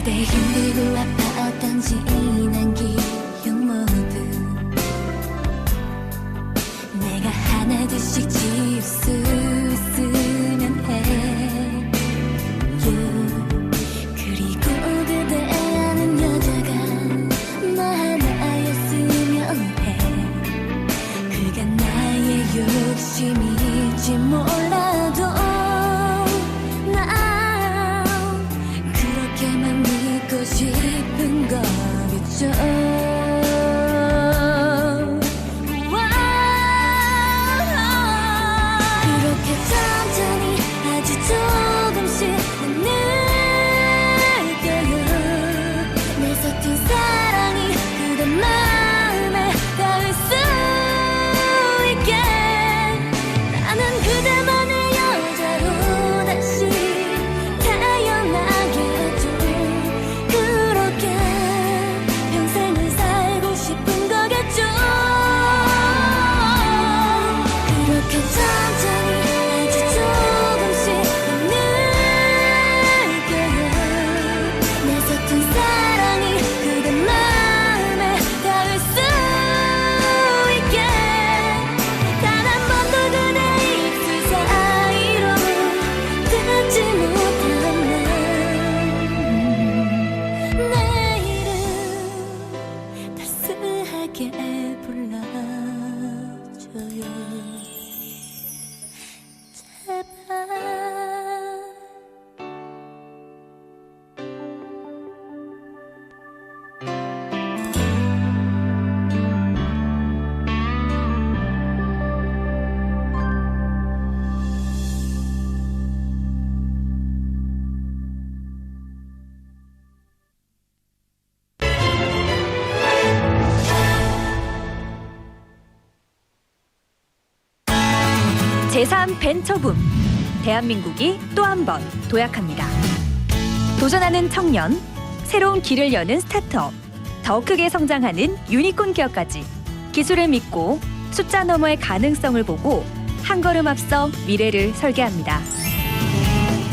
그대 힘들고 아팠던 지난 기억 모두 내가 하나둘씩 지울 수 있으면 해 그리고 그대 아는 여자가 나 하나였으면 해 그가 나의 욕심일지 몰라도 나 그렇게만 믿고 싶은 거겠죠 그렇게 천천히 아주 조금씩 느껴요 내 서툰 사랑이 그대 마음에 닿을 수 있게 나는 그대만의 여자로 다시 태어나겠죠 그렇게 평생을 살고 싶은 거겠죠 그렇게 천천히 아주 조금씩 느껴요 내 서툰 사랑이 그대 마음에 닿을 수 있게 단 한 번도 그대 입술 사이로 듣지 못한 내 이름 따스하게 불러줘요 제발 제3벤처붐 대한민국이 또 한 번 도약합니다. 도전하는 청년, 새로운 길을 여는 스타트업, 더 크게 성장하는 유니콘 기업까지 기술을 믿고 숫자 너머의 가능성을 보고 한 걸음 앞서 미래를 설계합니다.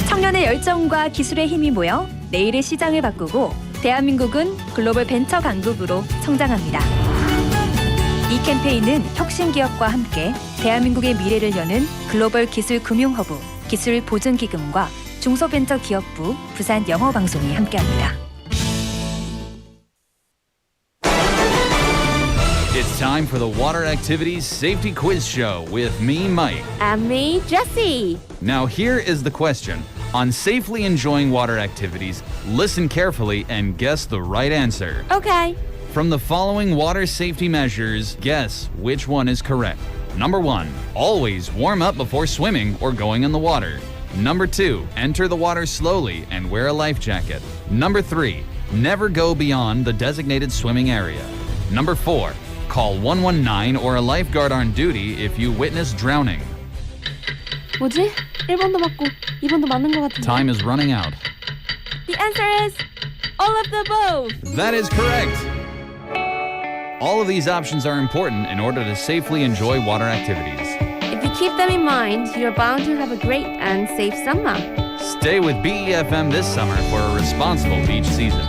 청년의 열정과 기술의 힘이 모여 내일의 시장을 바꾸고 대한민국은 글로벌 벤처 강국으로 성장합니다. 이 캠페인은 혁신 기업과 함께 대한민국의 미래를 여는 글로벌 기술 금융 허브 기술 보증 기금과 중소벤처기업부 부산영어방송이 함께합니다. It's time for the Water Activities Safety Quiz Show with me, Mike. And me, Jessie. Now here is the question. On safely enjoying water activities, listen carefully and guess the right answer. Okay. From the following water safety measures, guess which one is correct. Number 1, always warm up before swimming or going in the water. Number 2, enter the water slowly and wear a life jacket. Number 3, never go beyond the designated swimming area. Number 4, call 119 or a lifeguard on duty if you witness drowning. 뭐지? 1번도 맞고 2번도 맞는 것 같은데. Time is running out. The answer is all of the above. That is correct. All of these options are important in order to safely enjoy water activities. If you keep them in mind, you're bound to have a great and safe summer. Stay with BEFM this summer for a responsible beach season.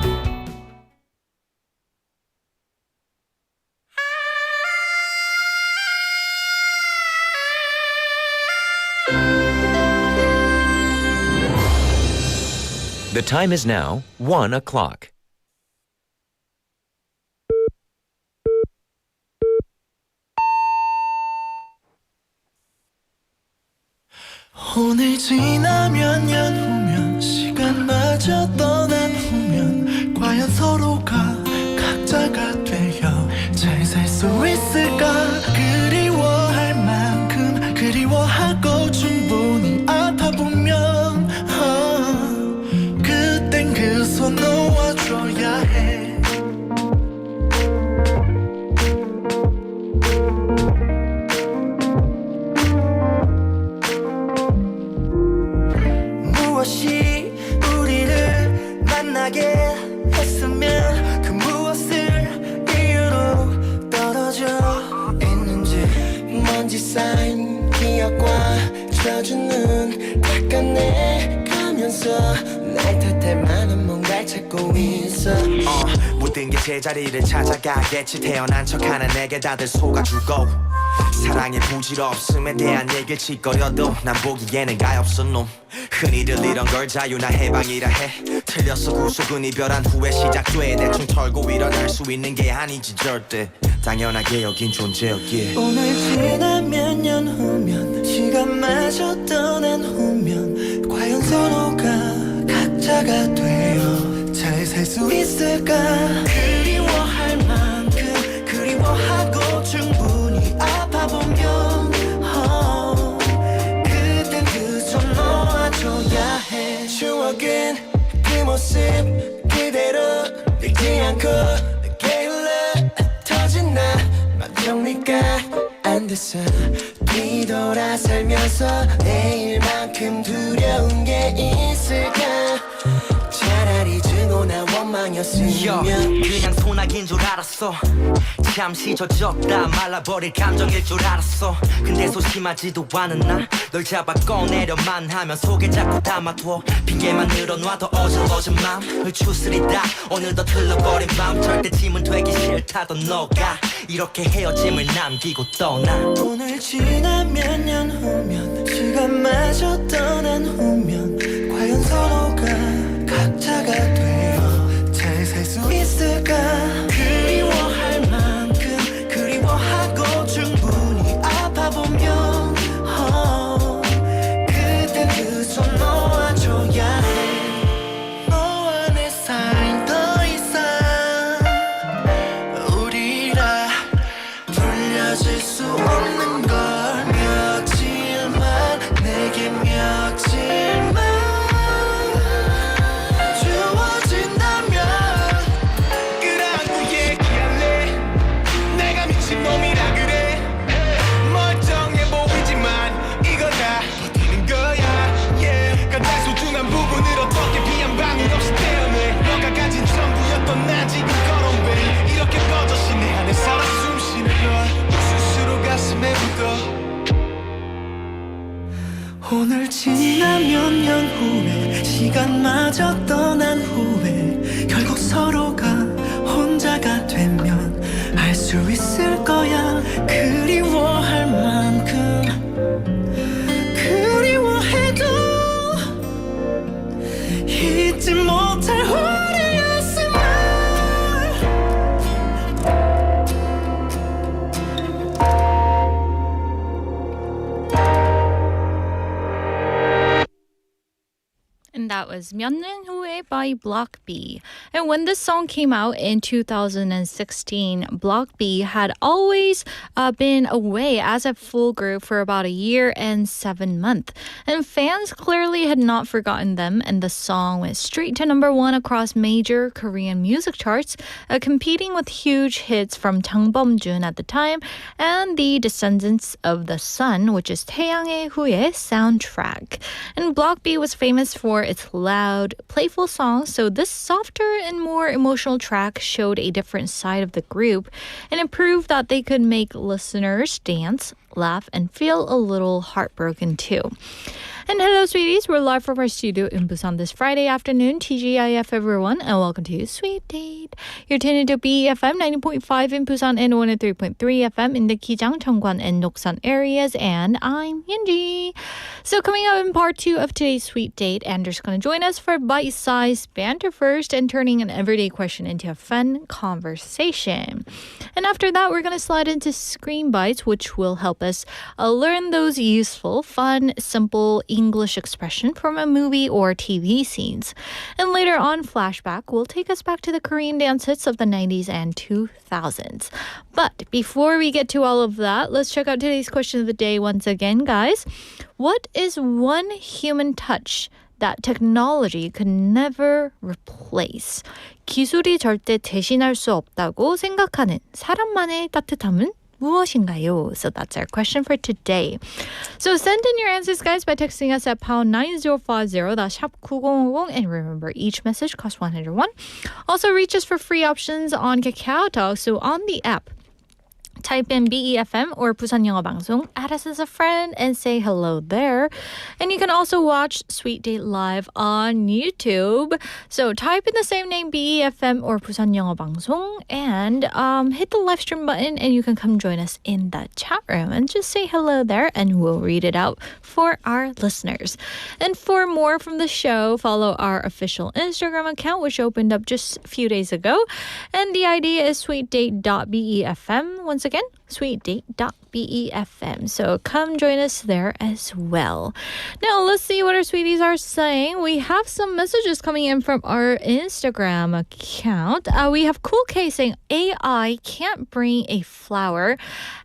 The time is now 1 o'clock. 오늘 지나면 년 후면 시간마저 떠나보면 과연 서로가 각자가 되어 잘 살 수 있을까 그리워할 만큼 그리워하고 충분히 아파보면 그땐 그 손 놓아줘야 해 무엇이 우리를 만나게 있어 모든 게 제자리를 찾아가겠지 태어난 척하는 내게 다들 속아주고 사랑의 부질없음에 대한 얘기를 짓거려도 난 보기에는 가엾은 놈 흔히들 이런 걸 자유나 해방이라 해 틀렸어 구속은 이별한 후에 시작돼 대충 털고 일어날 수 있는 게 아니지 절대 당연하게 여긴 존재였기에 오늘 지난 몇 년 후면 시간마저 떠난 후면 과연 서로가 각자가 되어 잘 살 수 있을까 그리워할 만큼 그리워하고 충분히 아파보면 그땐 그 손 놓아줘야 해 추억은 그 모습 그대로 늙지 않고 내게 흘러 터진 나만 정리가 안 됐어 뒤돌아 살면서 내일만큼 두려운 게 있을까 차라리 증오나 원망이었으면 그냥 소나기인 줄 알았어 잠시 젖었다 말라버릴 감정일 줄 알았어 근데 소심하지도 않은 나 널 잡아 꺼내려만 하면 속에 자꾸 담아둬 핑계만 늘어놔도 어질어진 맘을 추스리다 오늘도 흘러버린 밤 절대 짐은 되기 싫다던 너가 이렇게 헤어짐을 남기고 떠나 오늘 지난 몇 년 후면 시간마저 떠난 후면 과연 서로가 각자가 되어 잘 살 수 있을까 그리워할 만큼 그리워하고 충분히 아파보면 그땐 그 손 놓아줘야 해 너와 내 사이는 더 이상 우리라 불려질 수 없는 걸 며칠만 내게 며칠만 난 지금 걸어온 왜 이렇게 뻗어시 내 안에 살아 숨쉬는 널 스스로 가슴에 묻어 오늘 지난 몇 년 후에 시간마저 떠난 후에 결국 서로가 혼자가 되면 알 수 있을 거야 그리워할 만큼 그리워해도 잊지 못할 후회였으면 And that was 몇 년 후에 by Block B. And when this song came out in 2016, Block B had always been away as a full group for about a year and 7 months. And fans clearly had not forgotten them, and the song went straight to #1 across major Korean music charts, competing with huge hits from Jang Bum-jun at the time and the Descendants of the Sun, which is 태양의 후예 soundtrack. And Block B was famous for its loud, playful songs, so this softer and more emotional track showed a different side of the group, and it proved that they could make listeners dance, laugh, and feel a little heartbroken too. And hello, sweeties. We're live from our studio in Busan this Friday afternoon. TGIF, everyone, and welcome to Sweet Date. You're tuned into BFM 90.5 in Busan and 103.3 FM in the Kijang, Cheongwan, and Noksan areas. And I'm Yunji. So coming up in part 2 of today's Sweet Date, Andrew's going to join us for bite-sized banter first and turning an everyday question into a fun conversation. And after that, we're going to slide into Screen Bites, which will help us learn those useful, fun, simple English expression from a movie or TV scenes. And later on, Flashback will take us back to the Korean dance hits of the 90s and 2000s. But before we get to all of that, let's check out today's question of the day once again, guys. What is one human touch that technology could never replace? 기술이 절대 대신할 수 없다고 생각하는 사람만의 따뜻함은 무엇인가요? So that's our question for today. So send in your answers, guys, by texting us at pound 9050, that's 샵 9050, and remember, each message costs 101. Also, reach us for free options on KakaoTalk, so on the app. Type in BEFM or 부산영어방송, add us as a friend, and say hello there. And you can also watch Sweet Date live on YouTube. So type in the same name, BEFM or 부산영어방송, and hit the live stream button, and you can come join us in the chat room and just say hello there, and we'll read it out for our listeners. And for more from the show, follow our official Instagram account, which opened up just a few days ago. And the ID is sweetdate.befm. Once again, sweetdate.befm. So come join us there as well. Now, let's see what our sweeties are saying. We have some messages coming in from our Instagram account. We have Cool K saying AI can't bring a flower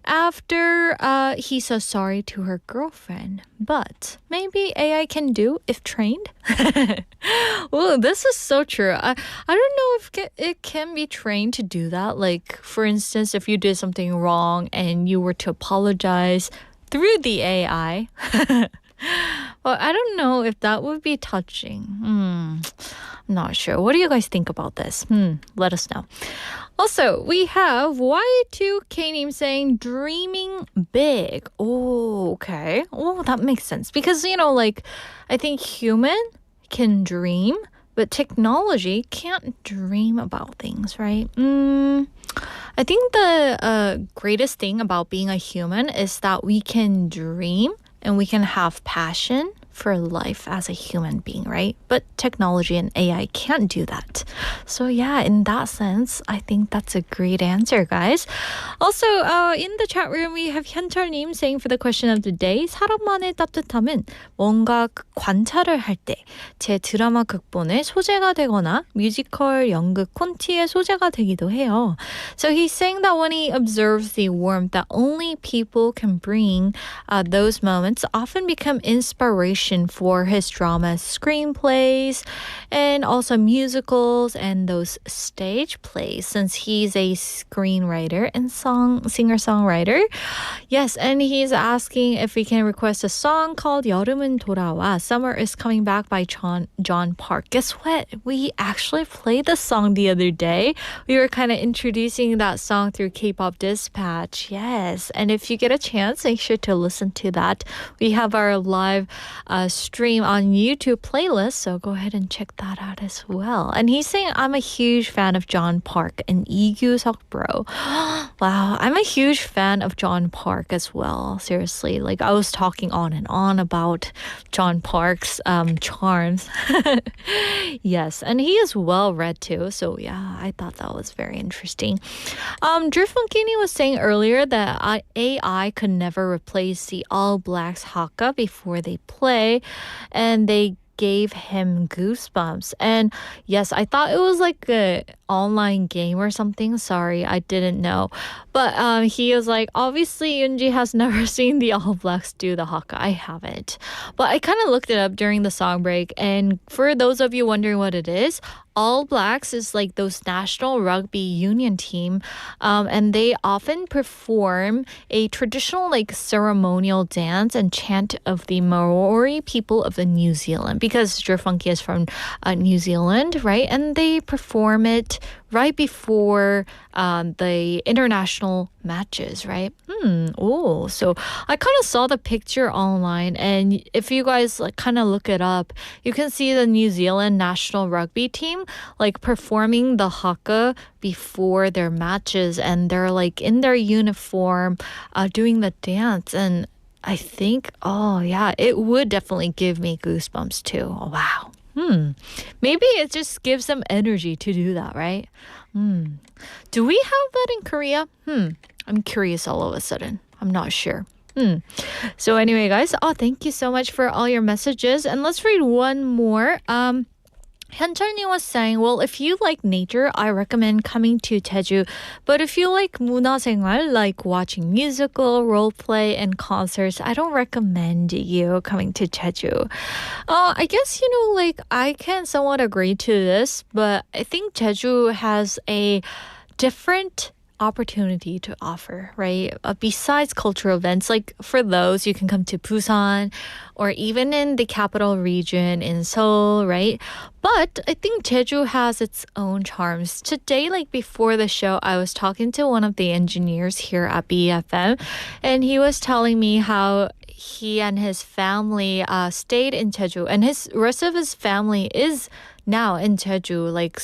after he says sorry to her girlfriend. But maybe AI can do if trained. Well, this is so true. I don't know if it can be trained to do that. Like, for instance, if you did something wrong and you were to apologize through the AI. Well, I don't know if that would be touching. I'm not sure. What do you guys think about this? Let us know. Also, we have Y2K님 saying dreaming big. Oh, okay. Oh, that makes sense. Because, I think human can dream, but technology can't dream about things, right? I think the greatest thing about being a human is that we can dream and we can have passion for life as a human being, right? But technology and AI can't do that. So yeah, in that sense, I think that's a great answer, guys. Also, in the chat room, we have 현철님 saying for the question of the day, 사람만의 따뜻함은 뭔가 관찰을 할 때 제 드라마 극본의 소재가 되거나 뮤지컬 연극 콘티의 소재가 되기도 해요. So he's saying that when he observes the warmth that only people can bring, those moments often become inspiration for his drama screenplays and also musicals and those stage plays, since he's a screenwriter and singer-songwriter. Yes, and he's asking if we can request a song called 여름은 돌아와, Summer is Coming Back by John Park. Guess what? We actually played the song the other day. We were kind of introducing that song through K-pop Dispatch. Yes, and if you get a chance, make sure to listen to that. We have our live stream on YouTube playlist, so go ahead and check that out as well. And he's saying, I'm a huge fan of John Park and 이규석 bro. Wow, I'm a huge fan of John Park as well. Seriously, like I was talking on and on about John Park's charms. Yes, and he is well read too, so yeah, I thought that was very interesting. Drew Funkini was saying earlier that AI could never replace the All Blacks haka before they play, and they gave him goosebumps. And yes, I thought it was like an online game or something. Sorry, I didn't know. But he was like, obviously Yoonji has never seen the All Blacks do the haka. I haven't. But I kind of looked it up during the song break. And for those of you wondering what it is, All Blacks is like those national rugby union team, and they often perform a traditional like ceremonial dance and chant of the Maori people of the New Zealand, because Drew Funky is from New Zealand, right? And they perform it right before the international matches, right? Oh, so I kind of saw the picture online, and if you guys like kind of look it up, you can see the New Zealand national rugby team like performing the haka before their matches, and they're like in their uniform doing the dance. And I think, oh yeah, it would definitely give me goosebumps too. Oh, wow. Maybe it just gives them energy to do that, right? Do we have that in Korea? I'm curious all of a sudden. I'm not sure. So anyway, guys, thank you so much for all your messages. And let's read one more. 현철님 was saying, well, if you like nature, I recommend coming to Jeju. But if you like 문화생활, like watching musical, role play, and concerts, I don't recommend you coming to Jeju. I guess, like I can somewhat agree to this, but I think Jeju has a different opportunity to offer, right? Besides cultural events, like for those, you can come to Busan or even in the capital region in Seoul, right? But I think Jeju has its own charms. Today, like before the show, I was talking to one of the engineers here at BFM, and he was telling me how he and his family stayed in Jeju, and his rest of his family is now in Jeju, like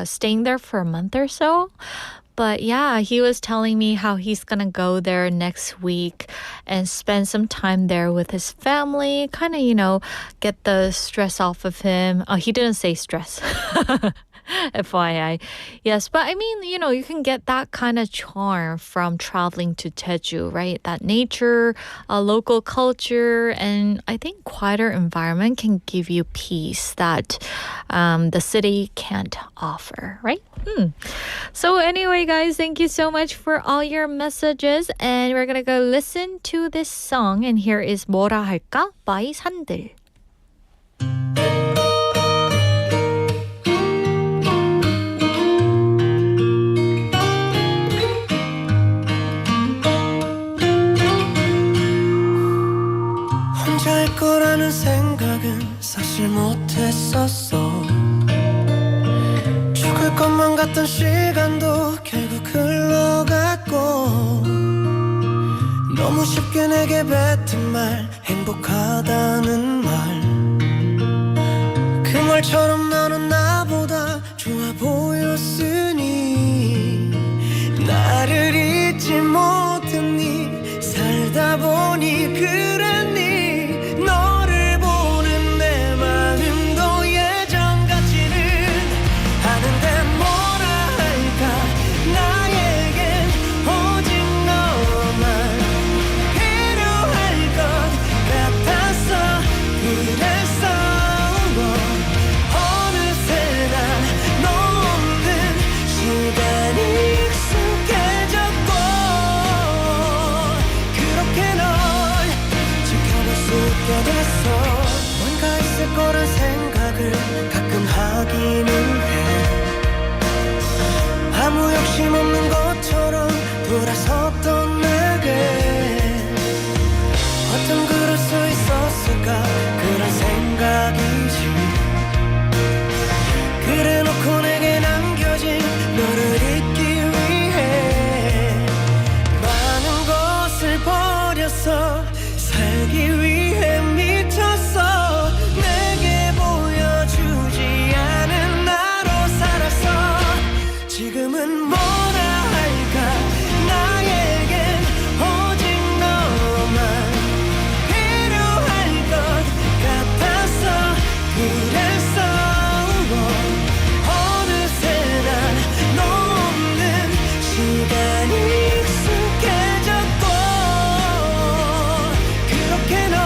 staying there for a month or so. But yeah, he was telling me how he's gonna go there next week and spend some time there with his family, kind of, you know, get the stress off of him. Oh, he didn't say stress. FYI. Yes, but I mean, you know, you can get that kind of charm from traveling to Jeju, right? That nature, local culture, and I think quieter environment can give you peace that the city can't offer, right? So anyway, guys, thank you so much for all your messages, and we're gonna go listen to this song, and here is 뭐라 할까 by 산들. 혼자일 거라는 생각은 사실 못했었어. 죽을 것만 같던 시간도 결국 흘러갔고, 너무 쉽게 내게 뱉은 말, 행복하다는 말, 그 말처럼 너는 나보다 좋아 보였으니 나를 잊지 못했니. 살다 보니 그랬니. 너를 보는 내 마음도 예전 같지는 않은데 뭐라 할까. 나에겐 오직 너만 필요할 것 같았어. 그래서 어느새나 너 없는 시간이 익숙해졌고, 그렇게 널 지켜볼 수 있게 됐어. 뭔가 있을 거란 생각을 가끔 하기는 해. 아무 욕심 없는 것처럼 돌아섰던 내게 어쩜 그럴 수 있었을까. 그런 생각이지. 그래놓고 내게 남겨진 너를 잊기 위해 많은 것을 버렸어. 살기 위해 미쳤어. 내게 보여주지 않은 나로 살았어. 지금은 뭐라 할까. 나에겐 오직 너만 필요할 것 같았어. 그래서 어느새나 너 없는 시간이 익숙해졌고, 그렇게 널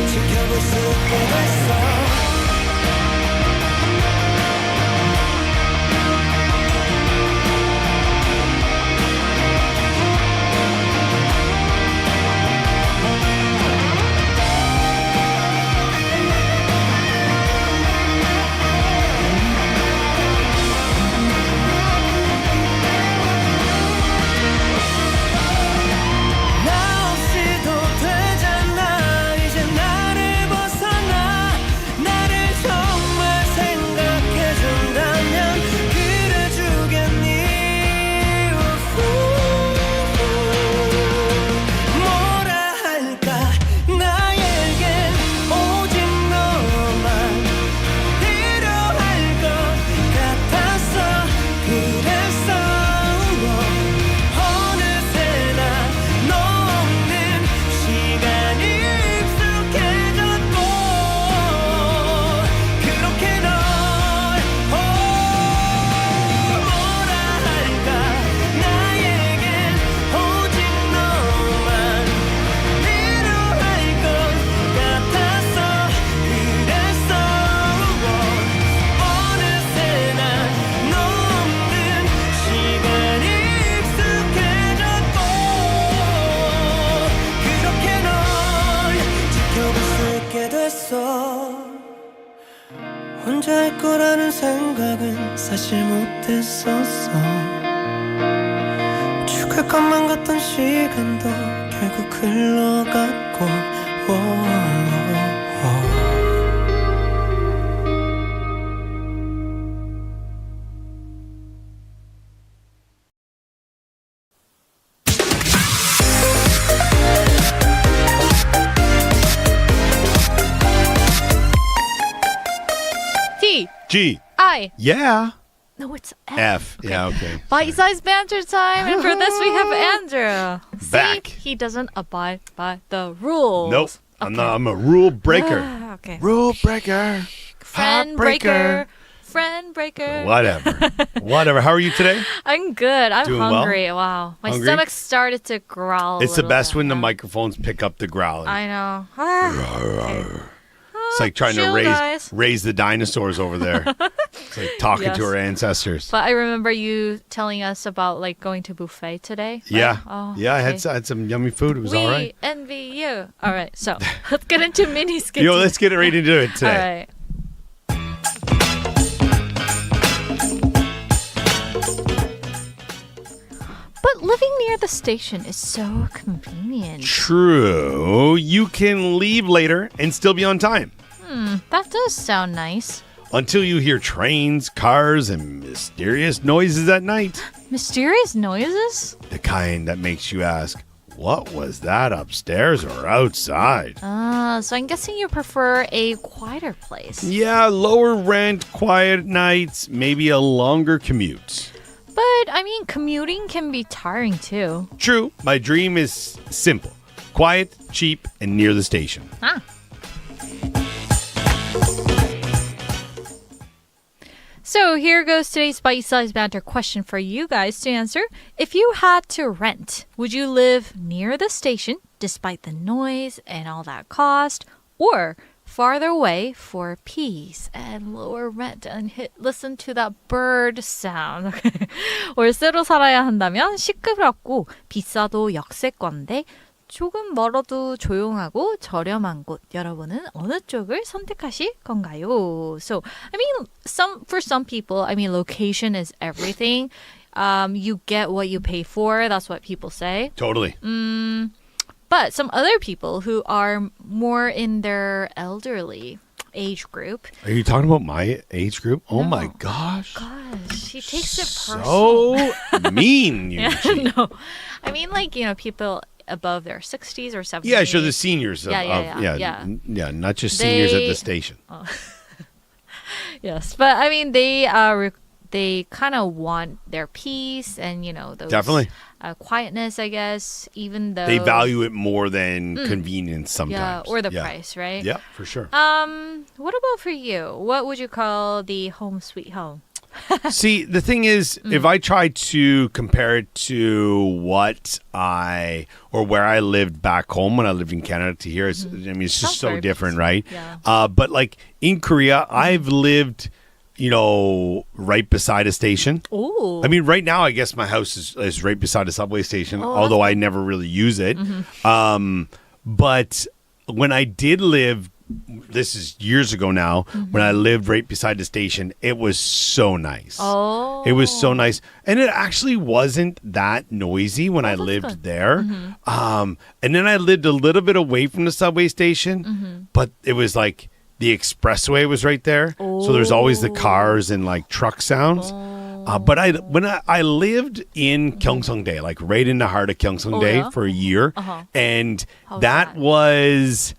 지켜볼 수 있게 됐어. 나 없이도 되잖아. 이제 나를 벗어나. 나를 정말 생각해준다면 그래주겠니. 뭐라 할까. 나에겐 오직 너만 필요할 것 같았어. 그래서 어느새나 너 없는 시간이 익숙해졌고, 그렇게 널 뭐라 할까. 나에겐 오직 너만 필요할 것 같았어. 그래서 어느새나 너 없는 시간이 익숙해졌고, 그렇게 널 지켜볼 수 있게 됐어. 혼자일 거라는 생각은 사실 못했었어. 좋았던 시간도 결국 흘러갔고 T G. I. Yeah. No, it's F. F. Yeah, okay. Bite-sized banter time, and for this we have Andrew. Back. See, he doesn't abide by the rules. Nope. I'm a rule breaker. Okay. Rule breaker. Friend breaker. Friend breaker. Whatever. How are you today? I'm good. I'm Doing well? hungry. Wow. My Hungry? stomach started to growl. It's the best when the microphones pick up the growling. I know. Okay. It's like trying to Chill, guys. raise the dinosaurs over there. It's like talking to Yes. our ancestors. But I remember you telling us about like going to buffet today. Yeah. Oh, Yeah, I okay. had some yummy food. It was we all right. envy you. All right, so let's get into mini skits. Yo, let's get right into it All today. right. But living near the station is so convenient. True. You can leave later and still be on time. That does sound nice. Until you hear trains, cars, and mysterious noises at night. Mysterious noises? The kind that makes you ask, what was that upstairs or outside? So I'm guessing you prefer a quieter place. Yeah, lower rent, quiet nights, maybe a longer commute. But I mean, commuting can be tiring too. True, my dream is simple. Quiet, cheap, and near the station. Ah. So here goes today's bite-sized banter question for you guys to answer. If you had to rent, would you live near the station despite the noise and all that cost, or farther away for peace and lower rent and listen to that bird sound? 월세로 살아야 한다면 시끄럽고 비싸도 역세권대 조금 멀어도 조용하고 저렴한 곳. 여러분은 어느 쪽을 선택하실 건가요? So, I mean, for some people, I mean, location is everything. You get what you pay for. That's what people say. Totally. But some other people who are more in their elderly age group. Are you talking about my age group? Oh No. my gosh. Gosh, he takes it personal. So mean, you. Yeah, no. I mean, like, you know, people above their 60s or 70s. Yeah, sure, the seniors. Yeah. Not just seniors at They- the station. Yes, but I mean, they kind of want their peace and, you know, those Definitely. Quietness, I guess, even though They value it more than convenience yeah, sometimes. or the price, right? Yeah, for sure. What about for you? What would you call the home sweet home? See, the thing is, if I try to compare it to what where I lived back home when I lived in Canada to here, it's just Sounds so very different, peaceful. right? Yeah. But like in Korea, I've lived, right beside a station. Oh. I mean, right now, I guess my house is right beside a subway station, Oh, although I never really use it. But when I did live, this is years ago now, when I lived right beside the station, it was so nice. Oh. It was so nice. And it actually wasn't that noisy when I lived good. there. And then I lived a little bit away from the subway station, but it was like the expressway was right there. So there's always the cars and like truck sounds. But when I lived in Gyeongseongdae, like right in the heart of Gyeongseongdae yeah? for a year, and How's that that? was,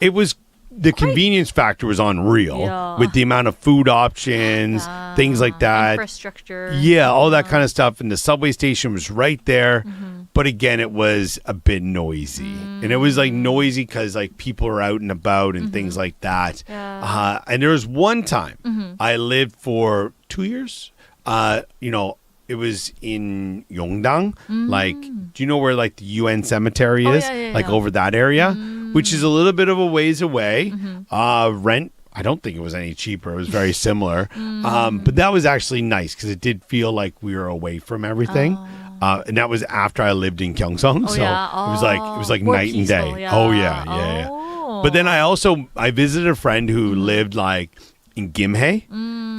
it was, the convenience factor was unreal Yeah. with the amount of food options, things like that. Infrastructure. Yeah, all that kind of stuff. And the subway station was right there. But again, it was a bit noisy. And it was like noisy because like people are out and about and things like that. Yeah. And there was one time I lived for 2 years. It was in Yongdang. Like, do you know where like the UN cemetery is? yeah, Like yeah. over that area, which is a little bit of a ways away. Rent, I don't think it was any cheaper. It was very similar. But that was actually nice because it did feel like we were away from everything. And that was after I lived in Gyeongsang. So it was like More night and peaceful, day. yeah. Oh yeah. Oh. But then I visited a friend who lived like in Gimhae,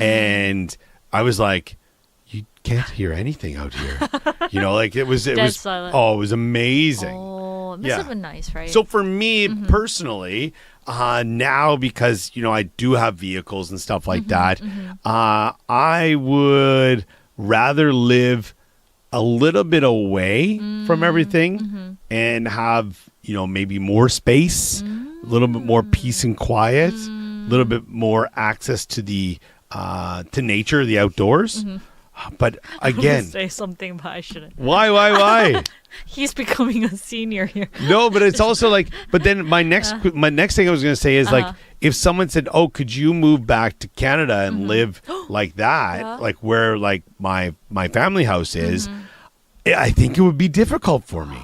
and I was like, can't hear anything out here. You know, like it was silent. oh, it was amazing. Oh, it must have been nice, right? So for me personally, now because you know I do have vehicles and stuff like that, I would rather live a little bit away from everything and have, you know, maybe more space, a little bit more peace and quiet, a little bit more access to the to nature, the outdoors. But again, say something, but I shouldn't. Why? He's becoming a senior here. No, but it's also like. But then my next thing I was going to say is like, if someone said, "Oh, could you move back to Canada and live like that, like where like my family house is?" I think it would be difficult for me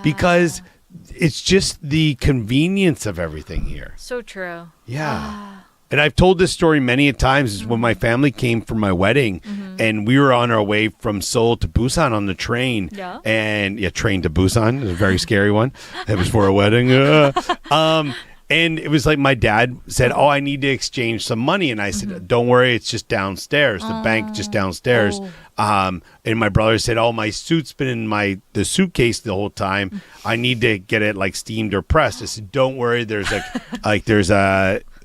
because it's just the convenience of everything here. So true. Yeah. And I've told this story many times is when my family came for my wedding and we were on our way from Seoul to Busan on the train. Yeah. And train to Busan. It was a very scary one. It was for a wedding. And it was like my dad said, "Oh, I need to exchange some money." And I said, "Don't worry, it's just downstairs. The bank just downstairs." And my brother said, "Oh, my suit's been in the suitcase the whole time. I need to get it like steamed or pressed." I said, "Don't worry, there's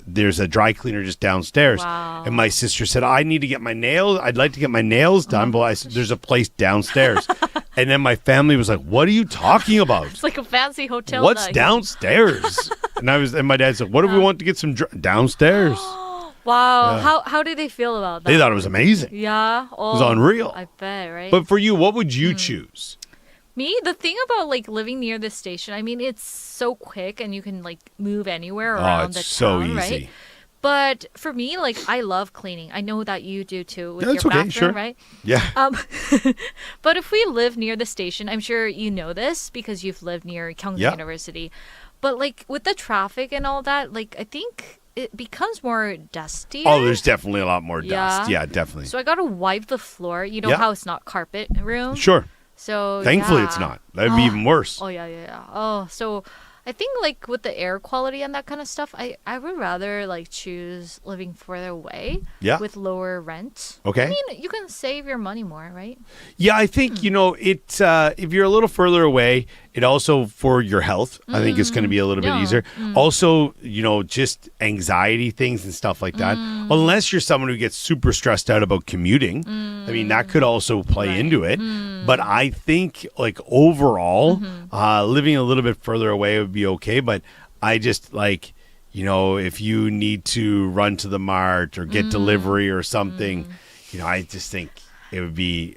there's a dry cleaner just downstairs." Wow. And my sister said, "I need to get my nails. I'd like to get my nails done." But I said, "There's a place downstairs." And then my family was like, "What are you talking about? It's like a fancy hotel. What's downstairs?" and my dad said, "What do we want to get some downstairs?" Wow. Yeah. How did they feel about that? They thought it was amazing. Yeah. It was unreal. I bet, right? But for you, what would you choose? Me, the thing about like living near the station, I mean, it's so quick and you can like move anywhere around the it's so town, easy. right? But for me, like I love cleaning. I know that you do too with your okay, bathroom, sure. right? Yeah. But if we live near the station, I'm sure you know this because you've lived near Kyungsung University. But like with the traffic and all that, like I think it becomes more dusty. Oh, there's definitely a lot more dust. Yeah, definitely. So I got to wipe the floor. You know how it's not carpet room? Sure. So thankfully it's not. That'd be even worse. Oh yeah. Oh, so I think like with the air quality and that kind of stuff, I would rather like choose living further away with lower rent. Okay. I mean, you can save your money more, right? Yeah, I think, you know, it's if you're a little further away, it also for your health, I think it's going to be a little bit easier. Also, you know, just anxiety things and stuff like that. Unless you're someone who gets super stressed out about commuting. I mean, that could also play into it. But I think like overall, living a little bit further away would be okay. But I just like, you know, if you need to run to the mart or get delivery or something, you know, I just think it would be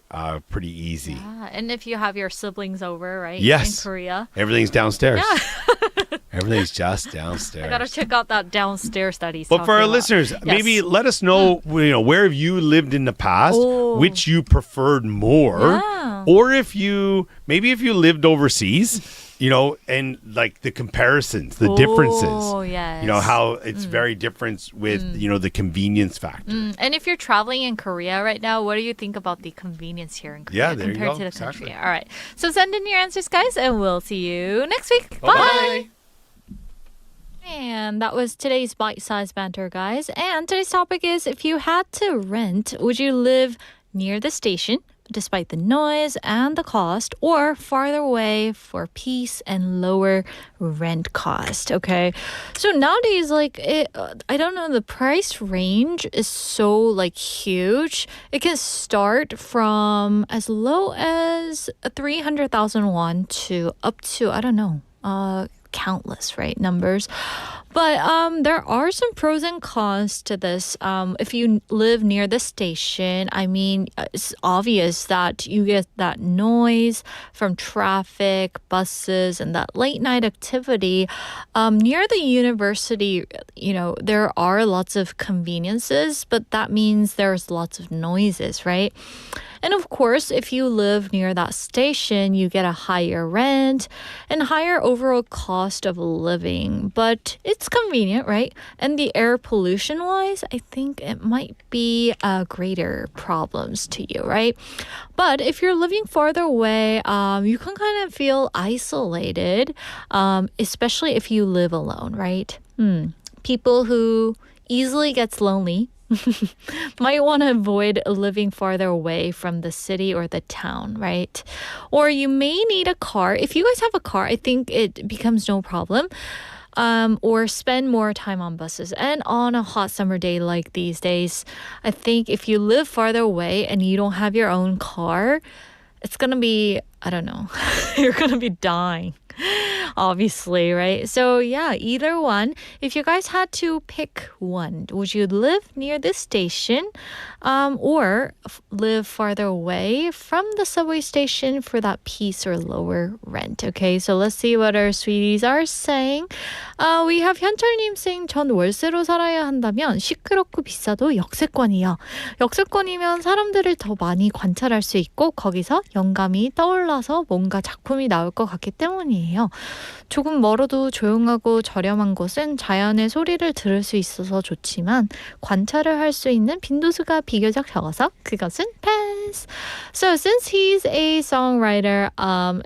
pretty easy. Yeah, and if you have your siblings over, right? Yes. In Korea. Everything's downstairs. Yeah. Everything's just downstairs. I gotta check out that downstairs that he's But for our talking about. listeners, maybe let us know, you know, where have you lived in the past, which you preferred more, or if you lived overseas, you know, and like the comparisons, the differences. Oh, yes. You know, how it's very different with, you know, the convenience factor. And if you're traveling in Korea right now, what do you think about the convenience here in Korea there you compared go. to the Exactly. country? All right. So send in your answers, guys, and we'll see you next week. Bye-bye. Bye. And that was today's bite-sized banter, guys. And today's topic is, if you had to rent, would you live near the station, despite the noise and the cost, or farther away for peace and lower rent cost? Okay, so nowadays, like I don't know, the price range is so like huge. It can start from as low as 300,000 won to up to, I don't know, countless, right, numbers. But there are some pros and cons to this. If you live near the station, I mean, it's obvious that you get that noise from traffic, buses, and that late night activity. Near the university, you know, there are lots of conveniences, but that means there's lots of noises, right? And of course, if you live near that station, you get a higher rent and higher overall cost of living. But it's convenient, right? And the air pollution-wise, I think it might be greater problems to you, right? But if you're living farther away, you can kind of feel isolated, especially if you live alone, right? People who easily gets lonely might want to avoid living farther away from the city or the town, right? Or you may need a car. If you guys have a car, I think it becomes no problem. Or spend more time on buses. And on a hot summer day like these days, I think if you live farther away and you don't have your own car, it's going to be, I don't know, you're going to be dying. Obviously, right? So yeah, either one. If you guys had to pick one, would you live near this station or live farther away from the subway station for that peace or lower rent? Okay, so let's see what our sweeties are saying. We have 현철님 saying 전 월세로 살아야 한다면 시끄럽고 비싸도 역세권이요. 역세권이면 사람들을 더 많이 관찰할 수 있고 거기서 영감이 떠올라서 뭔가 작품이 나올 것 같기 때문이에요. 조금 멀어도 조용하고 저렴한 곳은 자연의 소리를 들을 수 있어서 좋지만 관찰을 할 수 있는 빈도수가 비교적 적어서 그것은 pass. So since he's a songwriter,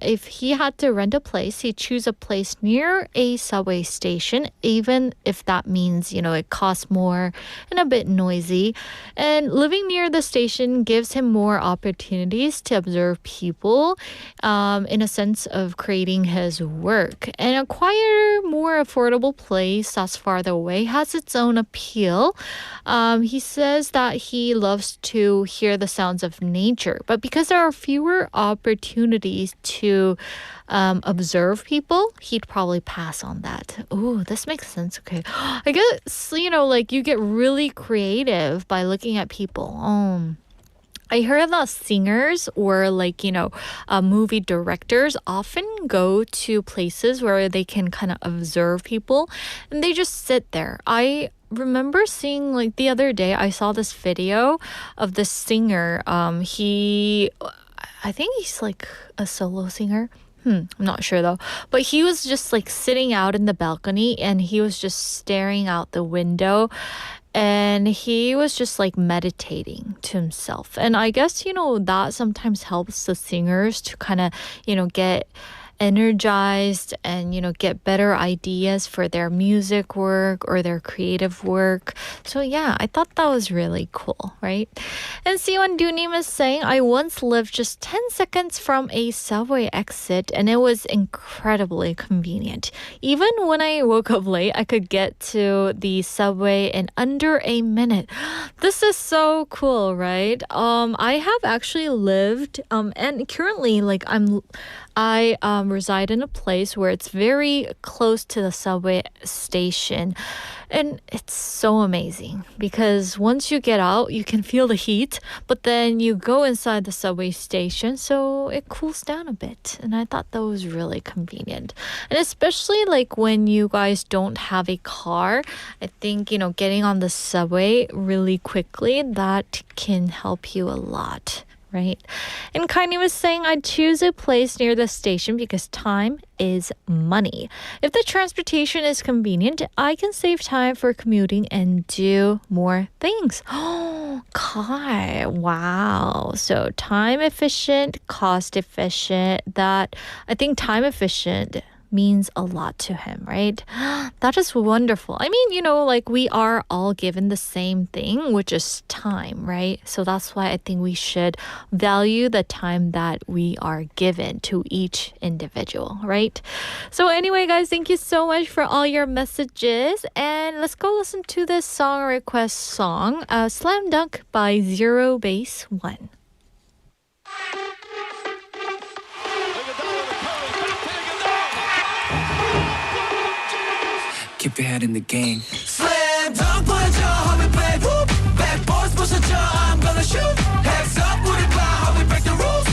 if he had to rent a place, he'd choose a place near a subway station, even if that means, you know, it costs more and a bit noisy. And living near the station gives him more opportunities to observe people in a sense of creating his work. And a quieter, more affordable place that's farther away has its own appeal. He says that he loves to hear the sounds of nature, but because there are fewer opportunities to observe people, he'd probably pass on that. Oh, this makes sense. Okay. I guess, you know, like you get really creative by looking at people. I heard that singers or like, you know, movie directors often go to places where they can kind of observe people and they just sit there. I remember seeing like the other day, I saw this video of this singer. I think he's like a solo singer. I'm not sure though. But he was just like sitting out in the balcony and he was just staring out the window. And he was just like meditating to himself. And I guess, you know, that sometimes helps the singers to kind of, you know, get energized and, you know, get better ideas for their music work or their creative work. So yeah, I thought that was really cool, right? And Siwan Dunim is saying, I once lived just 10 seconds from a subway exit and it was incredibly convenient. Even when I woke up late, I could get to the subway in under a minute. This is so cool, right? I have actually lived and currently like I reside in a place where it's very close to the subway station. And it's so amazing because once you get out, you can feel the heat, but then you go inside the subway station, so it cools down a bit. And I thought that was really convenient. And especially like when you guys don't have a car, I think, you know, getting on the subway really quickly, that can help you a lot. Right? And Kaini was saying, I'd choose a place near the station because time is money. If the transportation is convenient, I can save time for commuting and do more things. Oh, car. Wow. So time efficient, cost efficient. That, I think time efficient means a lot to him, right? That is wonderful. I mean, you know, like we are all given the same thing, which is time, right? So that's why I think we should value the time that we are given to each individual, right? So anyway, guys, thank you so much for all your messages. And let's go listen to this song request song, Slam Dunk by Zero Base One. Keep your head in the game. Slam dunk 보여줘 how we play whoop backboards 부서져 I'm gonna shoot heads up 우리 봐 how we break the rules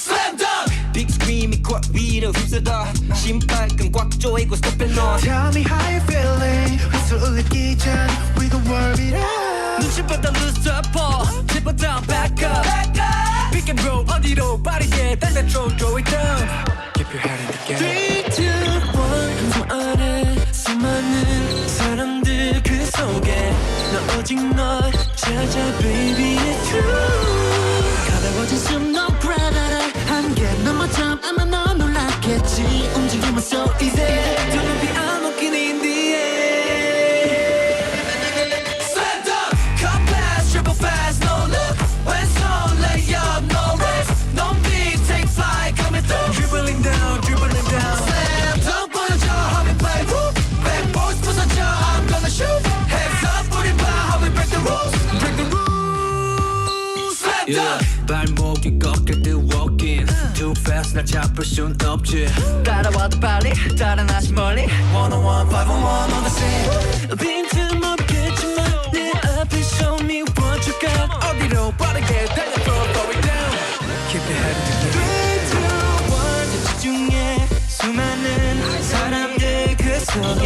Slam dunk Big scream 이 court 위로 휩쓸어 심판끈 꽉 조이고 stop and on Tell me how you feeling 웃을 울리기 전 we gon' work it out 눈치보다 lose the ball triple down back up pick and roll 어디로 빠르게 달려 throw it down Keep your head in the game 3, 2, 1 그 안에 수많은 사람들 그 속에 나 오직 널 찾아 baby it's true 가벼워진 숨 no gravity 한계 넘어져 아마 너 놀랐겠지 움직임은 so easy 두 눈빛 I'm looking in the air 발목이 꺾일 때 walking Too fast 날 잡을 순 없지 따라와도 빨리 다른 아시 멀리 101, 501 on the scene 빈틈없겠지만 내 앞에 show me what you got 어디로 빠르게 달려 throw it down Keep your head in the game 3, 2, 1 집중해 수많은 사람들 그 속에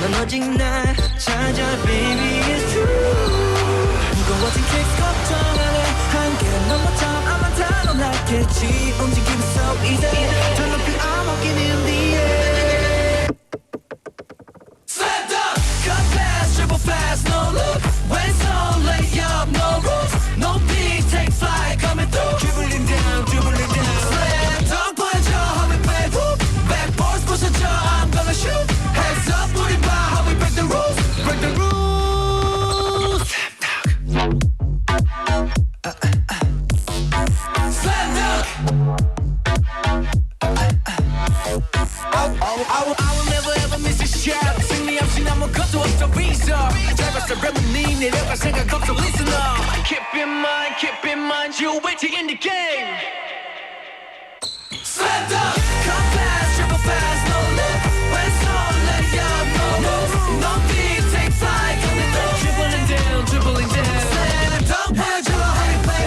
넌 오직 날 찾아 baby it's true 무거워진 kicks 걱정 안 해 한개 넘어 time 아마 다 놀랐겠지 움직임 so easy 더 높이 I'm walking in the air Slam dunk cut fast dribble fast no look 왼손 lay up no rules no beat take flight coming through dribbling down slam dunk 보여줘 how we play whoop backboards 부서져 I'm gonna shoot hands up 우리 봐 how we break the rules Slam dunk I will never ever miss a shot 승리 없이 아무것도 없어 reserve 잘 봤어 랩은 내려갈 생각 없어 listen up keep in mind you waiting in the game Slam dunk come fast dribble fast no look 왼손 lay up no move no beat take flight coming through dribbling down slam dunk 보여줘 how we play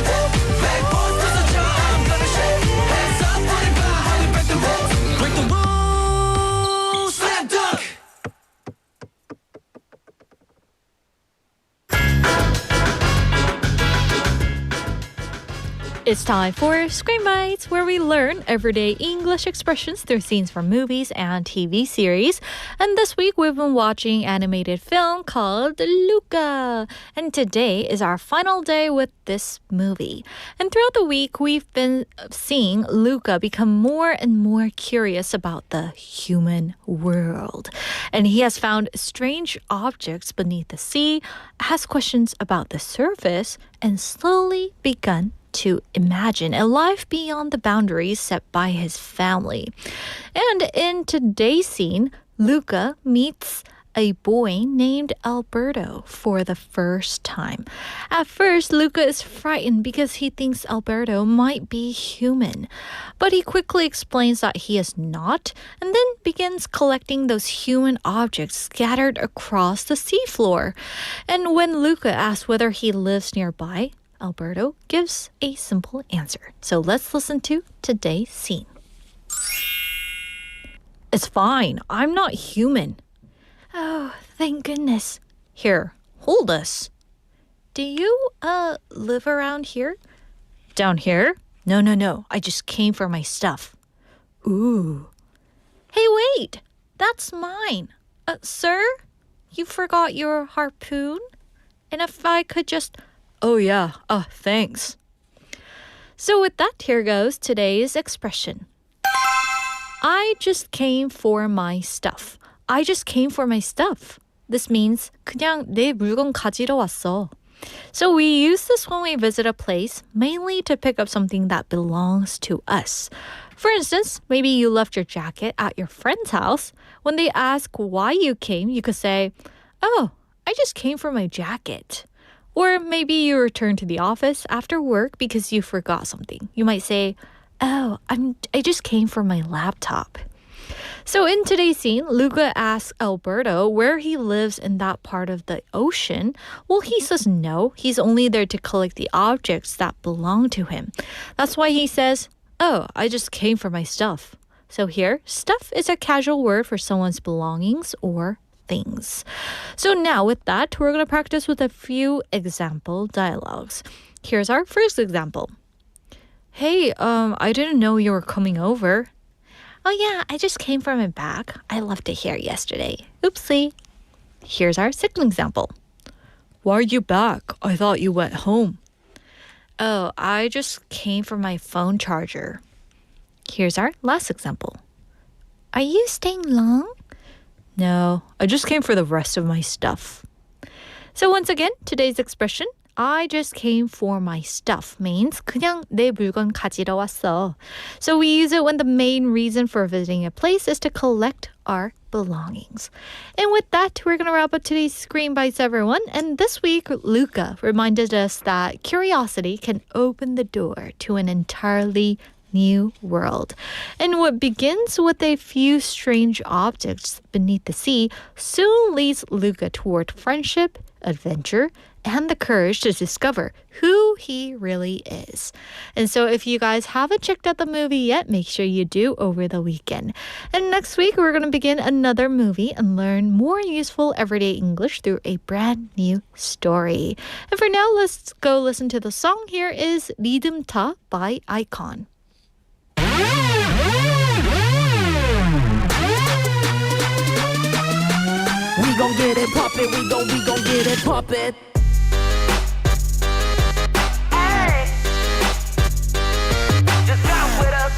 backboard 부서져 I'm gonna shake hands up 우리 봐 how we break the rules slam dunk It's time for Screen Bites, where we learn everyday English expressions through scenes from movies and TV series. And this week we've been watching an animated film called Luca. And today is our final day with this movie. And throughout the week we've been seeing Luca become more and more curious about the human world. And he has found strange objects beneath the sea, asked questions about the surface, and slowly begun to imagine a life beyond the boundaries set by his family. And in today's scene, Luca meets a boy named Alberto for the first time. At first, Luca is frightened because he thinks Alberto might be human. But he quickly explains that he is not, and then begins collecting those human objects scattered across the seafloor. And when Luca asks whether he lives nearby, Alberto gives a simple answer. So let's listen to today's scene. It's fine. I'm not human. Oh, thank goodness. Here, hold us. Do you, live around here? Down here? No. I just came for my stuff. Ooh. Hey, wait. That's mine. Sir? You forgot your harpoon? And if I could just... Oh, yeah. Thanks. So with that, here goes today's expression. I just came for my stuff. I just came for my stuff. This means 그냥 내 물건 가지러 왔어. So we use this when we visit a place, mainly to pick up something that belongs to us. For instance, maybe you left your jacket at your friend's house. When they ask why you came, you could say, oh, I just came for my jacket. Or maybe you return to the office after work because you forgot something. You might say, oh, I just came for my laptop. So in today's scene, Luca asks Alberto where he lives in that part of the ocean. Well, he says no. He's only there to collect the objects that belong to him. That's why he says, oh, I just came for my stuff. So here, stuff is a casual word for someone's belongings or things. So now with that, we're going to practice with a few example dialogues. Here's our first example. Hey, I didn't know you were coming over. Oh yeah, I just came from my bag. I left it here yesterday. Oopsie. Here's our second example. Why are you back? I thought you went home. Oh, I just came for my phone charger. Here's our last example. Are you staying long? No, I just came for the rest of my stuff. So once again, today's expression, I just came for my stuff, means 그냥 내 물건 가지러 왔어. So we use it when the main reason for visiting a place is to collect our belongings. And with that, we're going to wrap up today's Screen Bites, everyone. And this week, Luca reminded us that curiosity can open the door to an entirely new world. And what begins with a few strange objects beneath the sea soon leads Luca toward friendship, adventure, and the courage to discover who he really is. And so if you guys haven't checked out the movie yet, make sure you do over the weekend. And next week, we're going to begin another movie and learn more useful everyday English through a brand new story. And for now, let's go listen to the song. Here is 리듬 타 by Icon. We gon' get it poppin', we gon' get it poppin'. Hey, just come with us.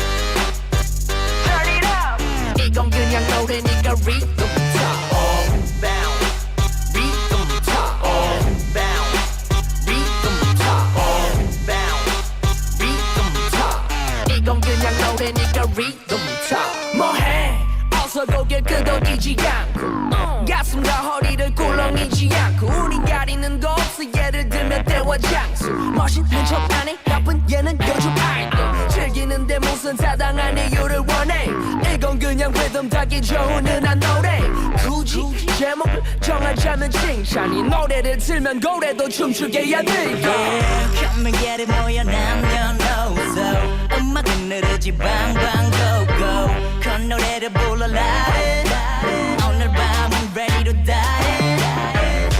Turn it up. 이건 그냥 노래니까 rhythm top. Bounce, rhythm top. Bounce, rhythm top. Bounce, rhythm top. 이건 그냥 노래니까 rhythm top. 뭐해? 어서 고개 끄덕이지 않고 가슴과 허리를 꿀렁이지 않고 우린 가리는 거 없어 예를 들면 때와 장소 멋있는 척 안해 나쁜 얘는 요즘 아이돌 즐기는데 무슨 타당한 이유를 원해 이건 그냥 리듬 타기 좋은 흔한 노래 굳이 제목을 정하자면 칭찬이 노래를 틀면 고래도 춤추게 해야 돼 Come and get it 뭐야 남녀노소 음악은 느르지 방방 go go 큰 노래를 불러라 오늘 밤은 ready to die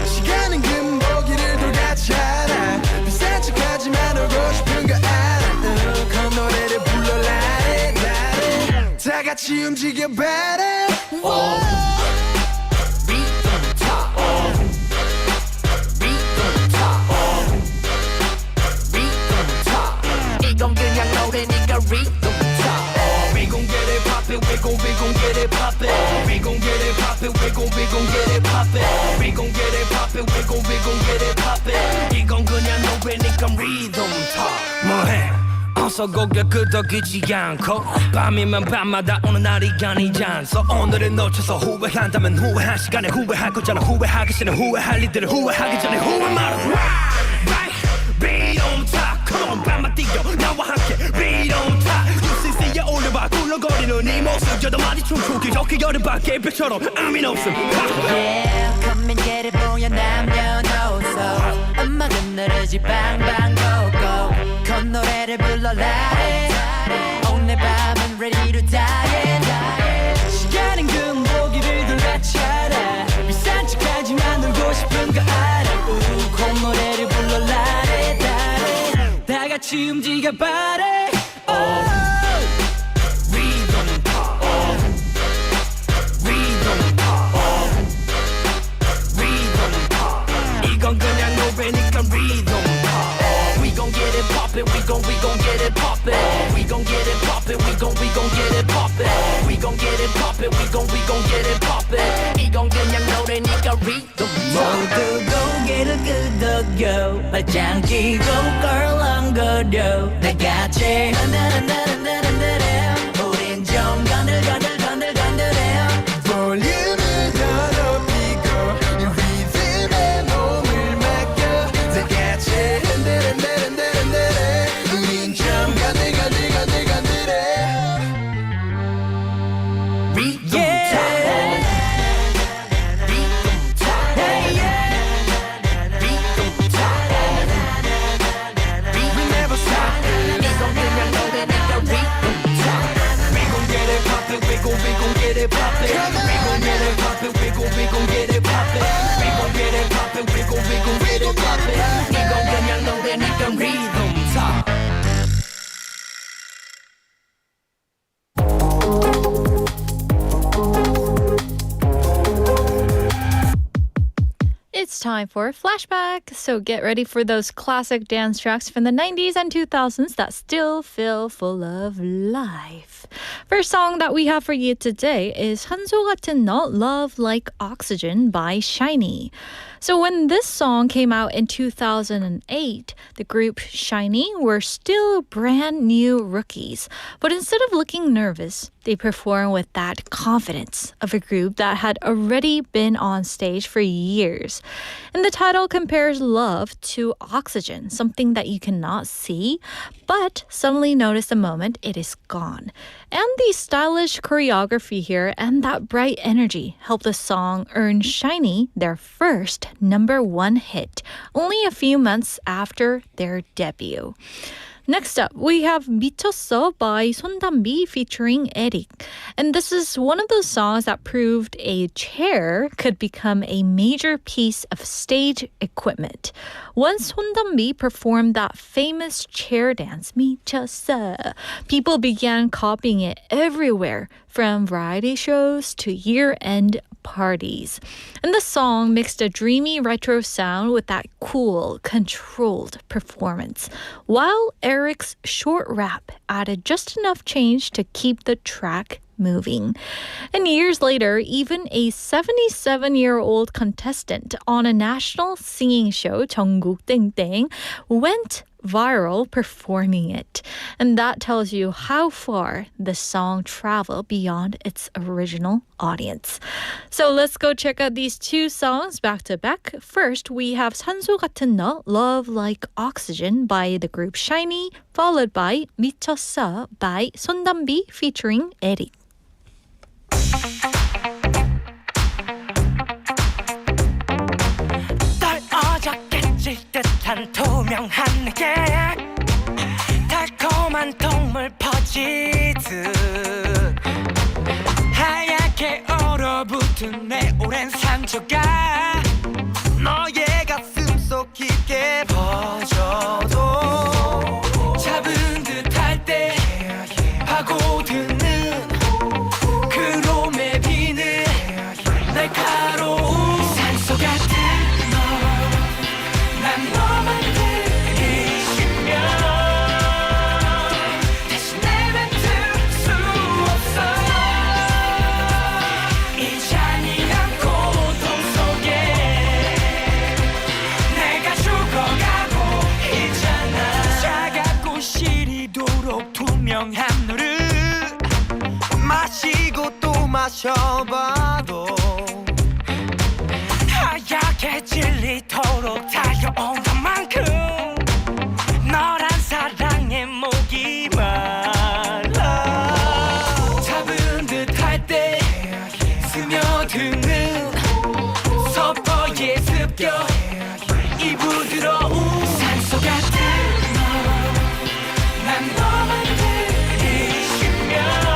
시간은 금보기를 돌같잖아 비싼 척하지만 오고 싶은 거 알아 큰 노래를 불러라 다 같이 움직여봐라 Rhythm top Rhythm top Rhythm top 이건 그냥 노래니까 rhythm top We gon' get it poppin', we gon' get it poppin'. We gon' get it poppin', we gon' get it poppin'. We gon' get it poppin', we gon' get it poppin'. 이건 그냥 노래니까 rhythm top. 뭐해? 어서 고개 끄덕이지 않고 밤이면 밤마다 오는 날이 아니지 않소 오늘을 놓쳐서 후회한다면 후회한 시간에 후회할 거잖아 후회하기 전에 후회할 일들을 후회하기 전에 후회 말아 Right, rhythm top. Come on 밤만 뛰어 나와 함께 rhythm top. UCC에 올려봐 굴러거리는 이 모습 저도 많이 춤추기 좋게 여름밖에 별처럼 의미 없음 Yeah, come and get it 뭐야 남녀노소 음악은 느르지 방방 go go 큰 노래를 불러라 오늘 밤은 ready to die 시간은 금보기를 돌같잖아 비싼 척하지만 놀고 싶은 거 알아 큰 노래를 불러라 다 같이 움직여봐라 Rhythm pop Rhythm pop Rhythm pop 이건 그냥 노래니까 rhythm pop We gon' get it poppin', we gon' get it poppin'. We gon' get it poppin', we gon' get it poppin'. We gon' get it poppin', we gon' get it poppin'. 이건 그냥 노래니까 rhythm 모두 고개를 끄덕여 발짱 끼고 껄렁거려 다 같이 흔들흔들흔들흔들해 우린 좀 건들건들건들건들해 볼륨을 더 높이고 이 리듬에 몸을 맡겨 다 같이 흔들흔들흔들흔들해 우린 좀 건들건들건들건들해 Rhythm top We gon' get it poppin', we gon' get it poppin', we gon' get it poppin'. We gon' get it poppin', we gon' get it poppin'. 이건 그냥 노래니까 rhythm top. It's time for Flashback, so get ready for those classic dance tracks from the 90s and 2000s that still feel full of life. First song that we have for you today is 한소 같은 너, Love Like Oxygen by SHINee. So when this song came out in 2008, the group SHINee were still brand new rookies. But instead of looking nervous, they performed with that confidence of a group that had already been on stage for years. And the title compares love to oxygen, something that you cannot see, but suddenly notice the moment it is gone. And the stylish choreography here and that bright energy helped the song earn SHINee their first #1 hit, only a few months after their debut. Next up, we have 미쳤어 by 손담비 featuring Eric. And this is one of those songs that proved a chair could become a major piece of stage equipment. Once 손담비 performed that famous chair dance, 미쳤어, people began copying it everywhere, from variety shows to year-end parties. And the song mixed a dreamy retro sound with that cool, controlled performance, while Eric's short rap added just enough change to keep the track moving. And years later, even a 77-year-old contestant on a national singing show, 전국 땡땡, went viral performing it. And that tells you how far the song traveled beyond its original audience. So let's go check out these two songs back to back. First, we have 산소 같은 너, Love Like Oxygen by the group SHINee, followed by 미쳤어 by 손담비 featuring Eric. 떨어져 깨질 듯한 투명한 느낌, 달콤한 동물 퍼지듯 하얗게 얼어붙은 내 오랜 상처가 너의 가슴 속 깊게 퍼져도 잡은 듯할 때 파고드는 그롬에 비는 날카로운 산소 같은 너, 난 너만 들이쉬면 다시 내뱉을 수 없어. 이 잔인한 고통 속에 내가 죽어가고 있잖아. 차갑고 시리도록 투명한 너를 마시고 또 마셔봐도 하얗게 질리도록 달려온 것만큼 너란 사랑의 목이 말라. 잡은 듯할 때 스며드는 서퍼의 습격, 이 부드러운 산소 같은 너, 난 너만 들이쉬면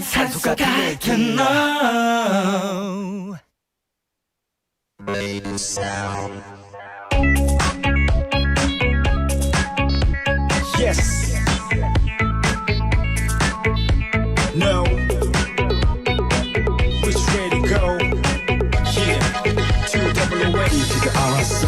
산소 같은 너. Yes. No. Which way to go? Yeah. 2 double away to the RS.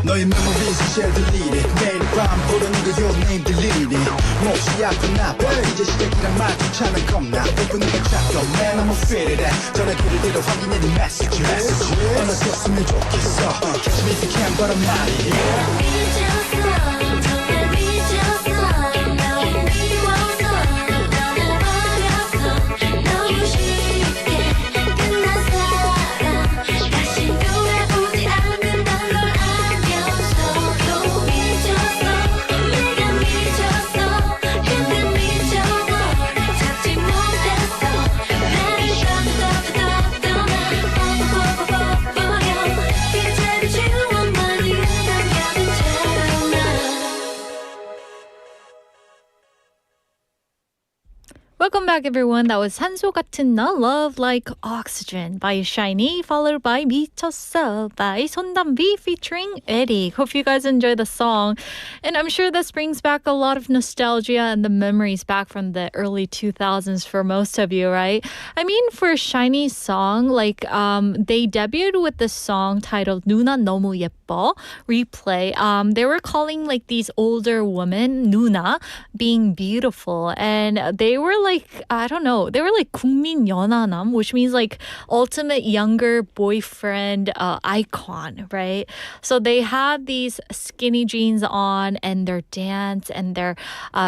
너의 memories share deleted 매일 밤 부르는 그 your name deleted 몹시 아프나 봐 이제 시작이란 말조차는 겁나 오픈은 건 Man I'm afraid of that 전화기를 들어 확인해 네 message 어느꼈으면 좋겠어 Catch me if you can but I'm not here Welcome back, everyone. That was 산소 같은 너, Love Like Oxygen by Shiny, followed by 미쳤어 by 손담비 featuring Eddie. Hope you guys enjoy the song. And I'm sure this brings back a lot of nostalgia and the memories back from the early 2000s for most of you, right? I mean, for Shiny's song, like, they debuted with this song titled 누나 너무 예뻐, Replay. They were calling, like, these older women, 누나, being beautiful. And they were like, I don't know, they were like 국민 연하남, which means like ultimate younger boyfriend icon, right? So they had these skinny jeans on and their dance and their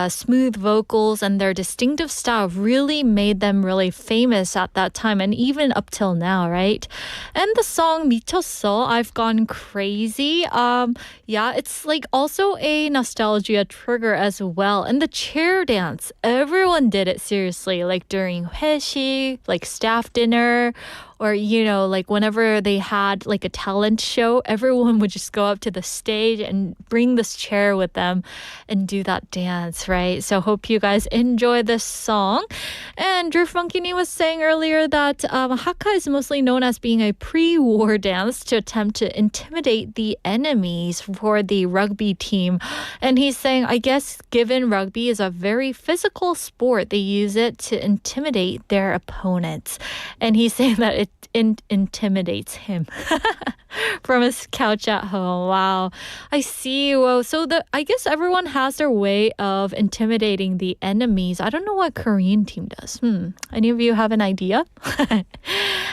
smooth vocals and their distinctive style really made them really famous at that time and even up till now, right? And the song 미쳤어, I've Gone Crazy, yeah, it's like also a nostalgia trigger as well. And the chair dance, everyone did it seriously, like during 회식, like staff dinner, or, you know, like whenever they had like a talent show, everyone would just go up to the stage and bring this chair with them and do that dance, right? So hope you guys enjoy this song. And Drew Funkini was saying earlier that Haka is mostly known as being a pre-war dance to attempt to intimidate the enemies for the rugby team. And he's saying, I guess given rugby is a very physical sport, they use it to intimidate their opponents. And he's saying that it intimidates him from his couch at home. Wow. I see. Well, so I guess everyone has their way of intimidating the enemies. I don't know what Korean team does. Any of you have an idea?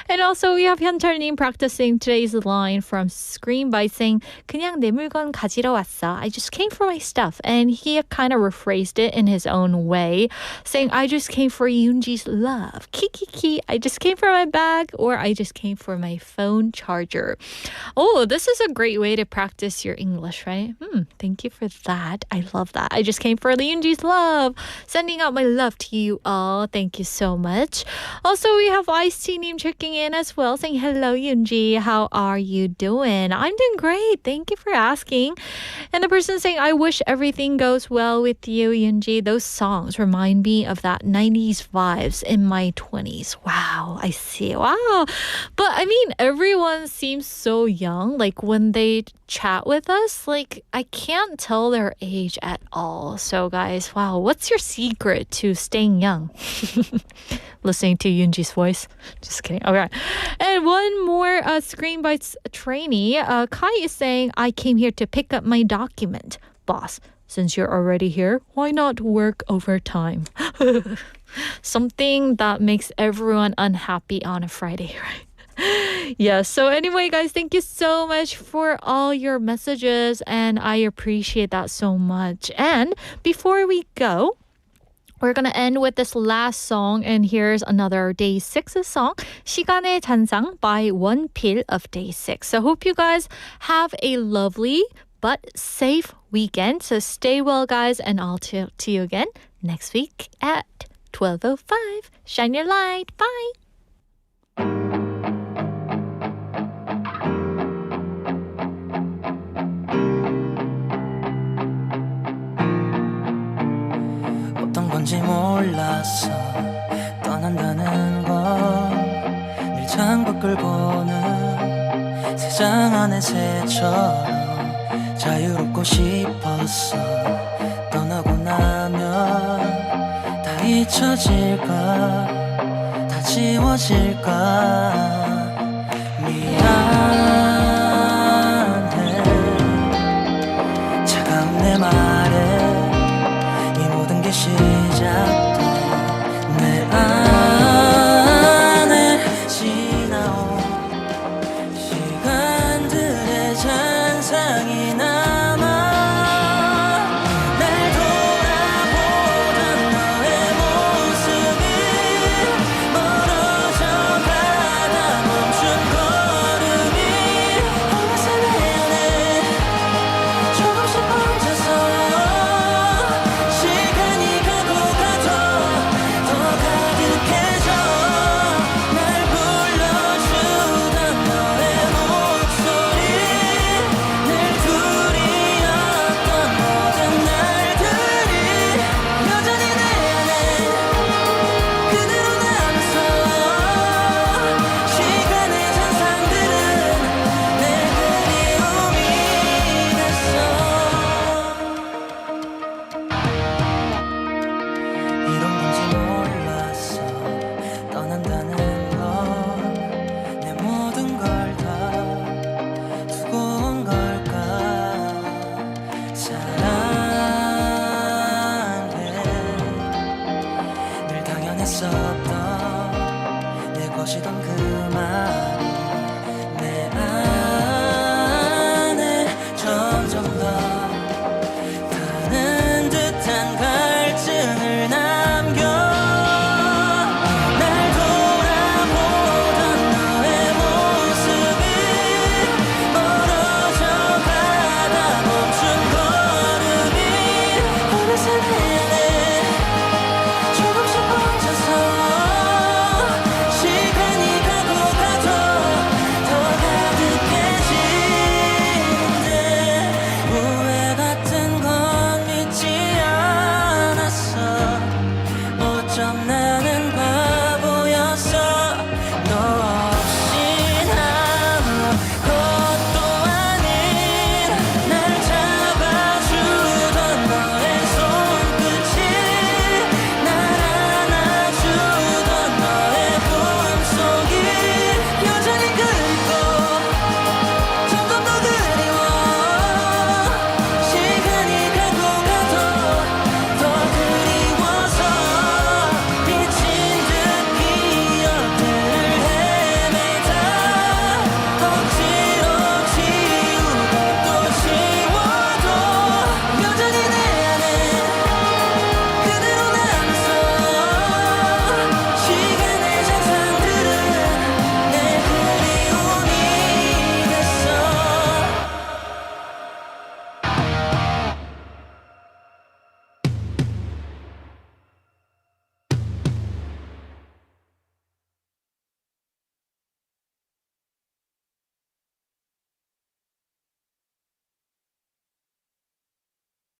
And also we have 현철님 practicing today's line from Scream by saying 그냥 내 물건 가지러 왔어. I just came for my stuff. And he kind of rephrased it in his own way, saying I just came for Yoonji's love. Kikiki. I just came for my bag, or I just came for my phone charger. Oh, this is a great way to practice your English, right? Thank you for that. I love that. I just came for Yoonji's love. Sending out my love to you all. Thank you so much. Also, we have Ice-T-님 checking in as well, saying hello, Yoonji. How are you doing? I'm doing great. Thank you for asking. And the person saying, I wish everything goes well with you, Yoonji. Those songs remind me of that 90s vibes in my 20s. Wow, I see. Wow. But I mean, everyone seems so young. Like when they chat with us, like I can't tell their age at all. So guys, wow, what's your secret to staying young? Listening to Yoonji's voice. Just kidding. Okay. And one more Screen Bites trainee. Kai is saying, I came here to pick up my document. Boss, since you're already here, why not work overtime? Something that makes everyone unhappy on a Friday, right? Yeah, so anyway, guys, thank you so much for all your messages, and I appreciate that so much. And before we go, we're going to end with this last song, and here's another Day 6's song, 시간의 잔상 by One Pill of Day 6. So hope you guys have a lovely but safe weekend. So stay well, guys, and I'll talk to you again next week at 12:05. Shine your light. Bye. 어떤 건지 몰랐어 떠난다는 건 늘 창밖을 보는 세상 안의 새처럼 자유롭고 싶었어 떠나고 나면 다 잊혀질까 다 지워질까 미안해 세상이